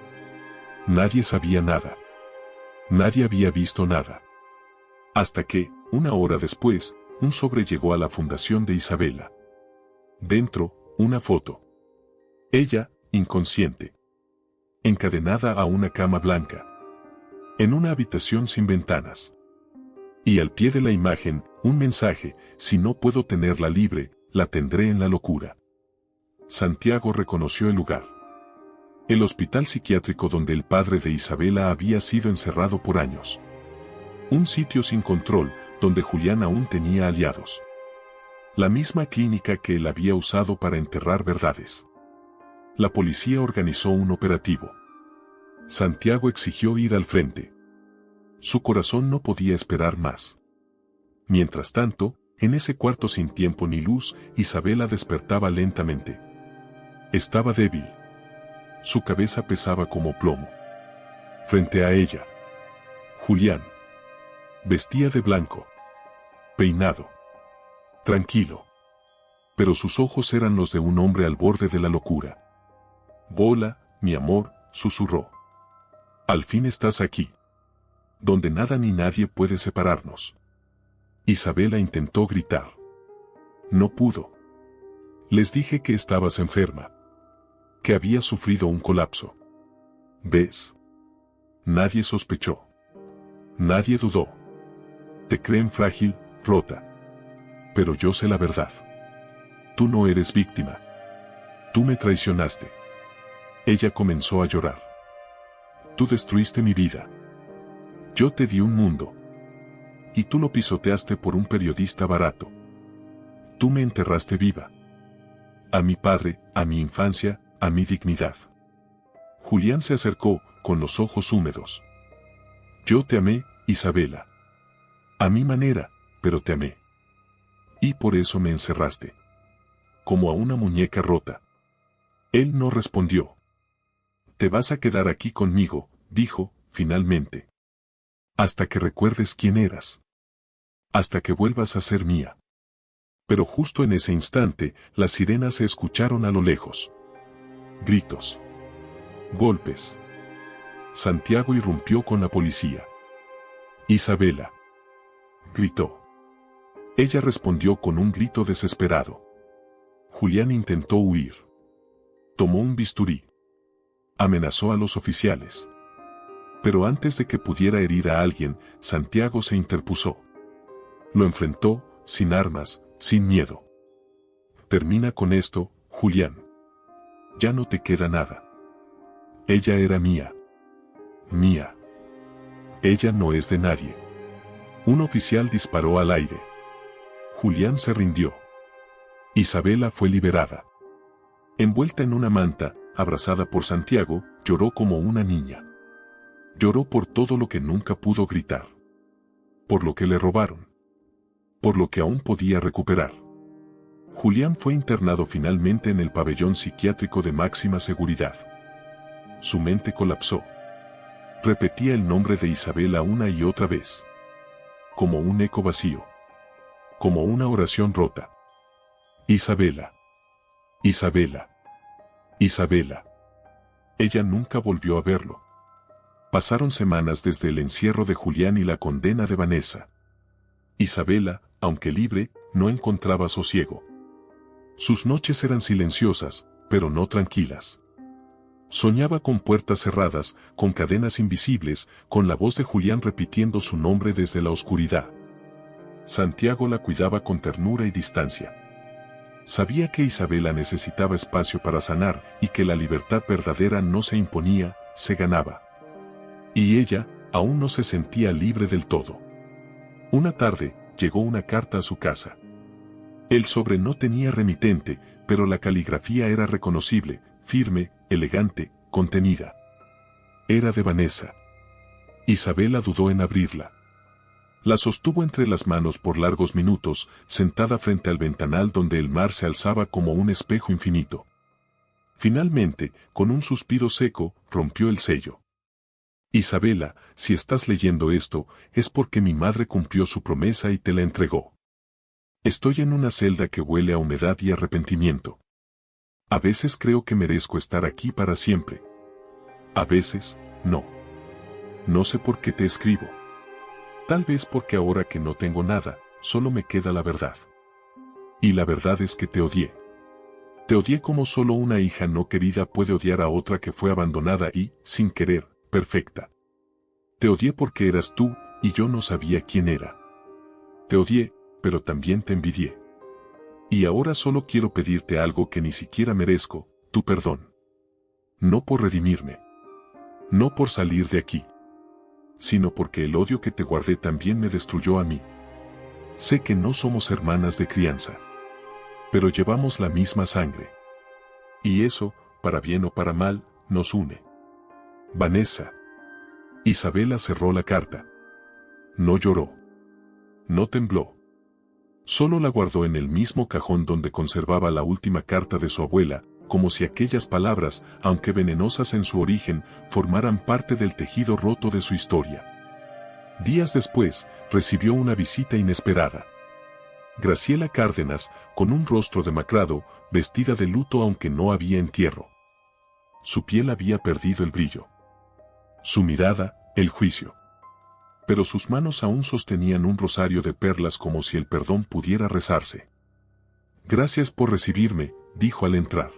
Nadie sabía nada. Nadie había visto nada. Hasta que, una hora después, un sobre llegó a la fundación de Isabela. Dentro, una foto. Ella, inconsciente. Encadenada a una cama blanca. En una habitación sin ventanas. Y al pie de la imagen, un mensaje: si no puedo tenerla libre, la tendré en la locura. Santiago reconoció el lugar. El hospital psiquiátrico donde el padre de Isabela había sido encerrado por años. Un sitio sin control, donde Julián aún tenía aliados. La misma clínica que él había usado para enterrar verdades. La policía organizó un operativo. Santiago exigió ir al frente. Su corazón no podía esperar más. Mientras tanto, en ese cuarto sin tiempo ni luz, Isabela despertaba lentamente. Estaba débil. Su cabeza pesaba como plomo. Frente a ella, Julián. Vestía de blanco. Peinado. Tranquilo. Pero sus ojos eran los de un hombre al borde de la locura. Bola, mi amor, susurró. Al fin estás aquí. Donde nada ni nadie puede separarnos. Isabela intentó gritar. No pudo. Les dije que estabas enferma. Que había sufrido un colapso. ¿Ves? Nadie sospechó. Nadie dudó. Te creen frágil, rota. Pero yo sé la verdad. Tú no eres víctima. Tú me traicionaste. Ella comenzó a llorar. Tú destruiste mi vida. Yo te di un mundo. Y tú lo pisoteaste por un periodista barato. Tú me enterraste viva. A mi padre, a mi infancia, a mi dignidad. Julián se acercó, con los ojos húmedos. Yo te amé, Isabela. A mi manera, pero te amé. Y por eso me encerraste. Como a una muñeca rota. Él no respondió. Te vas a quedar aquí conmigo, dijo, finalmente. Hasta que recuerdes quién eras. Hasta que vuelvas a ser mía. Pero justo en ese instante, las sirenas se escucharon a lo lejos. Gritos. Golpes. Santiago irrumpió con la policía. Isabela. Gritó. Ella respondió con un grito desesperado. Julián intentó huir. Tomó un bisturí. Amenazó a los oficiales. Pero antes de que pudiera herir a alguien, Santiago se interpuso. Lo enfrentó, sin armas, sin miedo. Termina con esto, Julián. Ya no te queda nada. Ella era mía. Mía. Ella no es de nadie. Un oficial disparó al aire. Julián se rindió. Isabela fue liberada. Envuelta en una manta, abrazada por Santiago, lloró como una niña. Lloró por todo lo que nunca pudo gritar. Por lo que le robaron. Por lo que aún podía recuperar. Julián fue internado finalmente en el pabellón psiquiátrico de máxima seguridad. Su mente colapsó. Repetía el nombre de Isabela una y otra vez. Como un eco vacío. como una oración rota. Isabela. Isabela. Isabela. Ella nunca volvió a verlo. Pasaron semanas desde el encierro de Julián y la condena de Vanessa. Isabela, aunque libre, no encontraba sosiego. Sus noches eran silenciosas, pero no tranquilas. Soñaba con puertas cerradas, con cadenas invisibles, con la voz de Julián repitiendo su nombre desde la oscuridad. Santiago la cuidaba con ternura y distancia. Sabía que Isabela necesitaba espacio para sanar y que la libertad verdadera no se imponía, se ganaba. Y ella, aún no se sentía libre del todo. Una tarde, llegó una carta a su casa. El sobre no tenía remitente, pero la caligrafía era reconocible, firme, elegante, contenida. Era de Vanessa. Isabela dudó en abrirla. La sostuvo entre las manos por largos minutos, sentada frente al ventanal donde el mar se alzaba como un espejo infinito. Finalmente, con un suspiro seco, rompió el sello. Isabela, si estás leyendo esto, es porque mi madre cumplió su promesa y te la entregó. Estoy en una celda que huele a humedad y arrepentimiento. A veces creo que merezco estar aquí para siempre. A veces, no. No sé por qué te escribo. Tal vez porque ahora que no tengo nada, solo me queda la verdad. Y la verdad es que te odié. Te odié como solo una hija no querida puede odiar a otra que fue abandonada y, sin querer, perfecta. Te odié porque eras tú, y yo no sabía quién era. Te odié, pero también te envidié. Y ahora solo quiero pedirte algo que ni siquiera merezco, tu perdón. No por redimirme. No por salir de aquí. Sino porque el odio que te guardé también me destruyó a mí. Sé que no somos hermanas de crianza. Pero llevamos la misma sangre. Y eso, para bien o para mal, nos une. Vanessa. Isabela cerró la carta. No lloró. No tembló. Solo la guardó en el mismo cajón donde conservaba la última carta de su abuela, como si aquellas palabras, aunque venenosas en su origen, formaran parte del tejido roto de su historia. Días después, recibió una visita inesperada. Graciela Cárdenas, con un rostro demacrado, vestida de luto aunque no había entierro. Su piel había perdido el brillo. Su mirada, el juicio. Pero sus manos aún sostenían un rosario de perlas como si el perdón pudiera rezarse. Gracias por recibirme, dijo al entrar.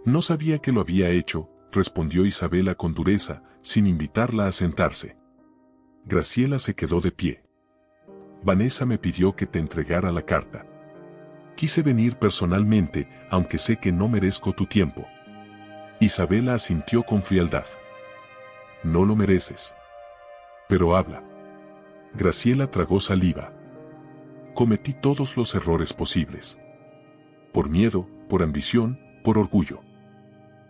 No sabía que lo había hecho, respondió Isabela con dureza, sin invitarla a sentarse. Graciela se quedó de pie. Vanessa me pidió que te entregara la carta. Quise venir personalmente, aunque sé que no merezco tu tiempo. Isabela asintió con frialdad. No lo mereces. Pero habla. Graciela tragó saliva. Cometí todos los errores posibles. Por miedo, por ambición, por orgullo.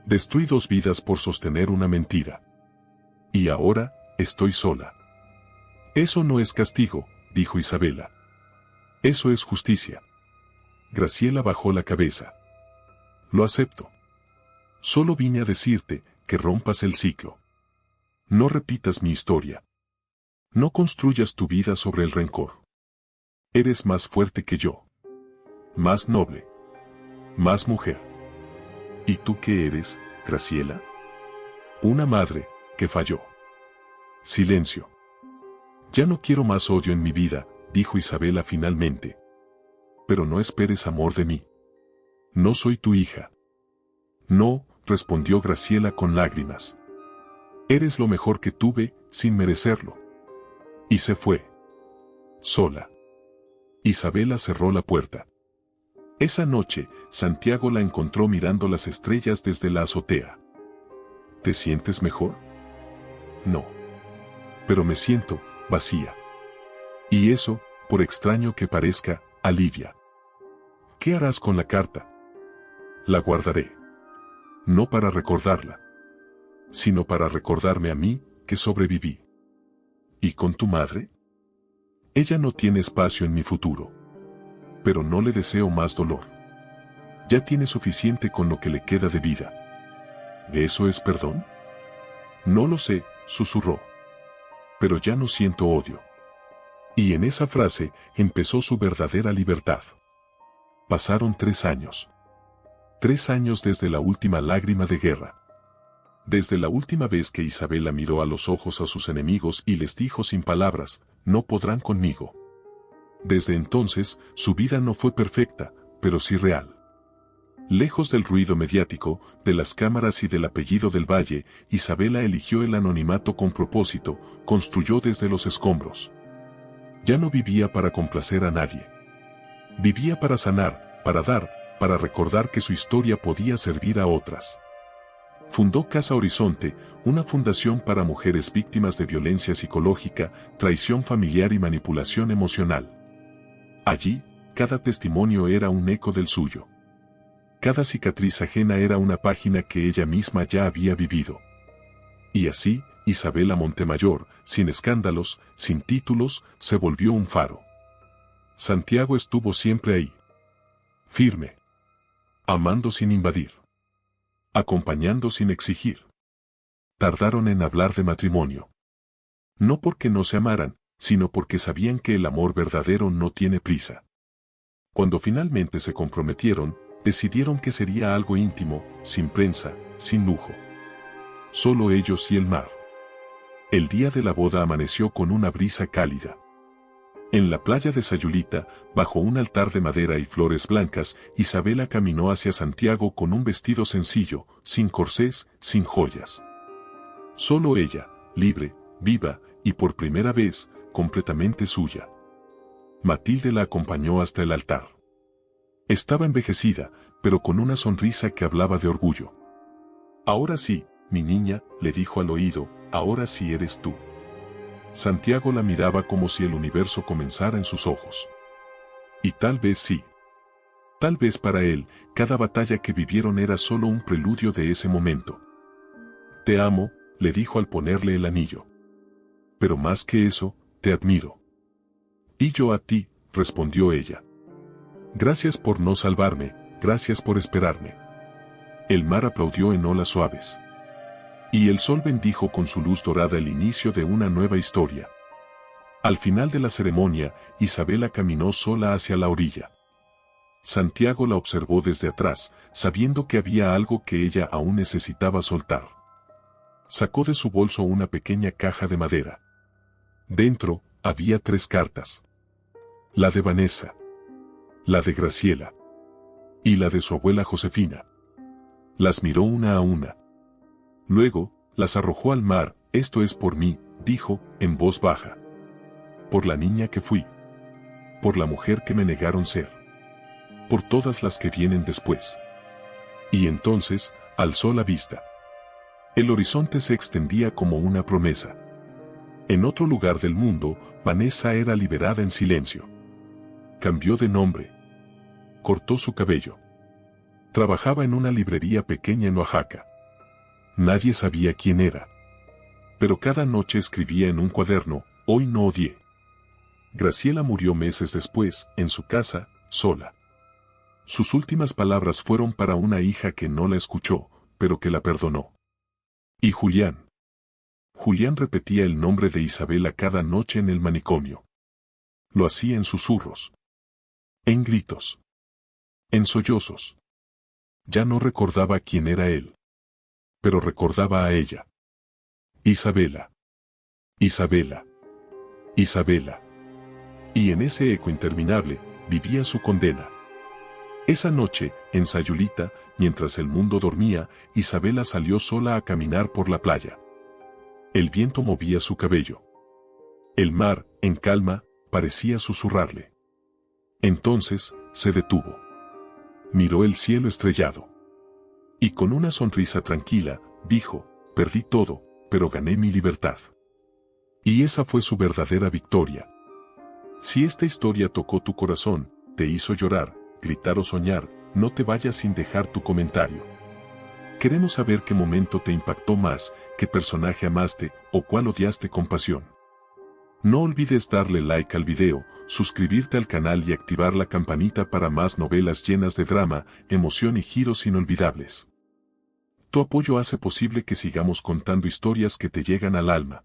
Destruí 2 vidas por sostener una mentira. Y ahora, estoy sola. Eso no es castigo, dijo Isabela. Eso es justicia. Graciela bajó la cabeza. Lo acepto. Solo vine a decirte que rompas el ciclo. No repitas mi historia. No construyas tu vida sobre el rencor. Eres más fuerte que yo. Más noble. Más mujer. ¿Y tú qué eres, Graciela? Una madre, que falló. Silencio. Ya no quiero más odio en mi vida, dijo Isabela finalmente. Pero no esperes amor de mí. No soy tu hija. No, respondió Graciela con lágrimas. Eres lo mejor que tuve, sin merecerlo. Y se fue. Sola. Isabela cerró la puerta. Esa noche, Santiago la encontró mirando las estrellas desde la azotea. ¿Te sientes mejor? No. Pero me siento vacía. Y eso, por extraño que parezca, alivia. ¿Qué harás con la carta? La guardaré. No para recordarla, sino para recordarme a mí, que sobreviví. ¿Y con tu madre? Ella no tiene espacio en mi futuro. Pero no le deseo más dolor. Ya tiene suficiente con lo que le queda de vida. ¿Eso es perdón? No lo sé, susurró. Pero ya no siento odio. Y en esa frase empezó su verdadera libertad. Pasaron 3 años. 3 años desde la última lágrima de guerra. Desde la última vez que Isabela miró a los ojos a sus enemigos y les dijo sin palabras, no podrán conmigo. Desde entonces, su vida no fue perfecta, pero sí real. Lejos del ruido mediático, de las cámaras y del apellido del Valle, Isabela eligió el anonimato con propósito, construyó desde los escombros. Ya no vivía para complacer a nadie. Vivía para sanar, para dar, para recordar que su historia podía servir a otras. Fundó Casa Horizonte, una fundación para mujeres víctimas de violencia psicológica, traición familiar y manipulación emocional. Allí, cada testimonio era un eco del suyo. Cada cicatriz ajena era una página que ella misma ya había vivido. Y así, Isabela Montemayor, sin escándalos, sin títulos, se volvió un faro. Santiago estuvo siempre ahí. Firme. Amando sin invadir. Acompañando sin exigir. Tardaron en hablar de matrimonio. No porque no se amaran, sino porque sabían que el amor verdadero no tiene prisa. Cuando finalmente se comprometieron, decidieron que sería algo íntimo, sin prensa, sin lujo. Solo ellos y el mar. El día de la boda amaneció con una brisa cálida. En la playa de Sayulita, bajo un altar de madera y flores blancas, Isabela caminó hacia Santiago con un vestido sencillo, sin corsés, sin joyas. Solo ella, libre, viva, y por primera vez, completamente suya. Matilde la acompañó hasta el altar. Estaba envejecida, pero con una sonrisa que hablaba de orgullo. Ahora sí, mi niña, le dijo al oído, ahora sí eres tú. Santiago la miraba como si el universo comenzara en sus ojos. Y tal vez sí. Tal vez para él, cada batalla que vivieron era solo un preludio de ese momento. Te amo, le dijo al ponerle el anillo. Pero más que eso, te admiro. Y yo a ti, respondió ella. Gracias por no salvarme, gracias por esperarme. El mar aplaudió en olas suaves. Y el sol bendijo con su luz dorada el inicio de una nueva historia. Al final de la ceremonia, Isabela caminó sola hacia la orilla. Santiago la observó desde atrás, sabiendo que había algo que ella aún necesitaba soltar. Sacó de su bolso una pequeña caja de madera. Dentro, había 3 cartas. La de Vanessa. La de Graciela. Y la de su abuela Josefina. Las miró una a una. Luego, las arrojó al mar. Esto es por mí, dijo, en voz baja. Por la niña que fui. Por la mujer que me negaron ser. Por todas las que vienen después. Y entonces, alzó la vista. El horizonte se extendía como una promesa. En otro lugar del mundo, Vanessa era liberada en silencio. Cambió de nombre. Cortó su cabello. Trabajaba en una librería pequeña en Oaxaca. Nadie sabía quién era. Pero cada noche escribía en un cuaderno, hoy no odié. Graciela murió meses después, en su casa, sola. Sus últimas palabras fueron para una hija que no la escuchó, pero que la perdonó. Y Julián. Julián repetía el nombre de Isabela cada noche en el manicomio. Lo hacía en susurros. En gritos. En sollozos. Ya no recordaba quién era él. Pero recordaba a ella. Isabela. Isabela. Isabela. Y en ese eco interminable, vivía su condena. Esa noche, en Sayulita, mientras el mundo dormía, Isabela salió sola a caminar por la playa. El viento movía su cabello. El mar, en calma, parecía susurrarle. Entonces, se detuvo. Miró el cielo estrellado. Y con una sonrisa tranquila, dijo, perdí todo, pero gané mi libertad. Y esa fue su verdadera victoria. Si esta historia tocó tu corazón, te hizo llorar, gritar o soñar, no te vayas sin dejar tu comentario. Queremos saber qué momento te impactó más, qué personaje amaste o cuál odiaste con pasión. No olvides darle like al video, suscribirte al canal y activar la campanita para más novelas llenas de drama, emoción y giros inolvidables. Tu apoyo hace posible que sigamos contando historias que te llegan al alma.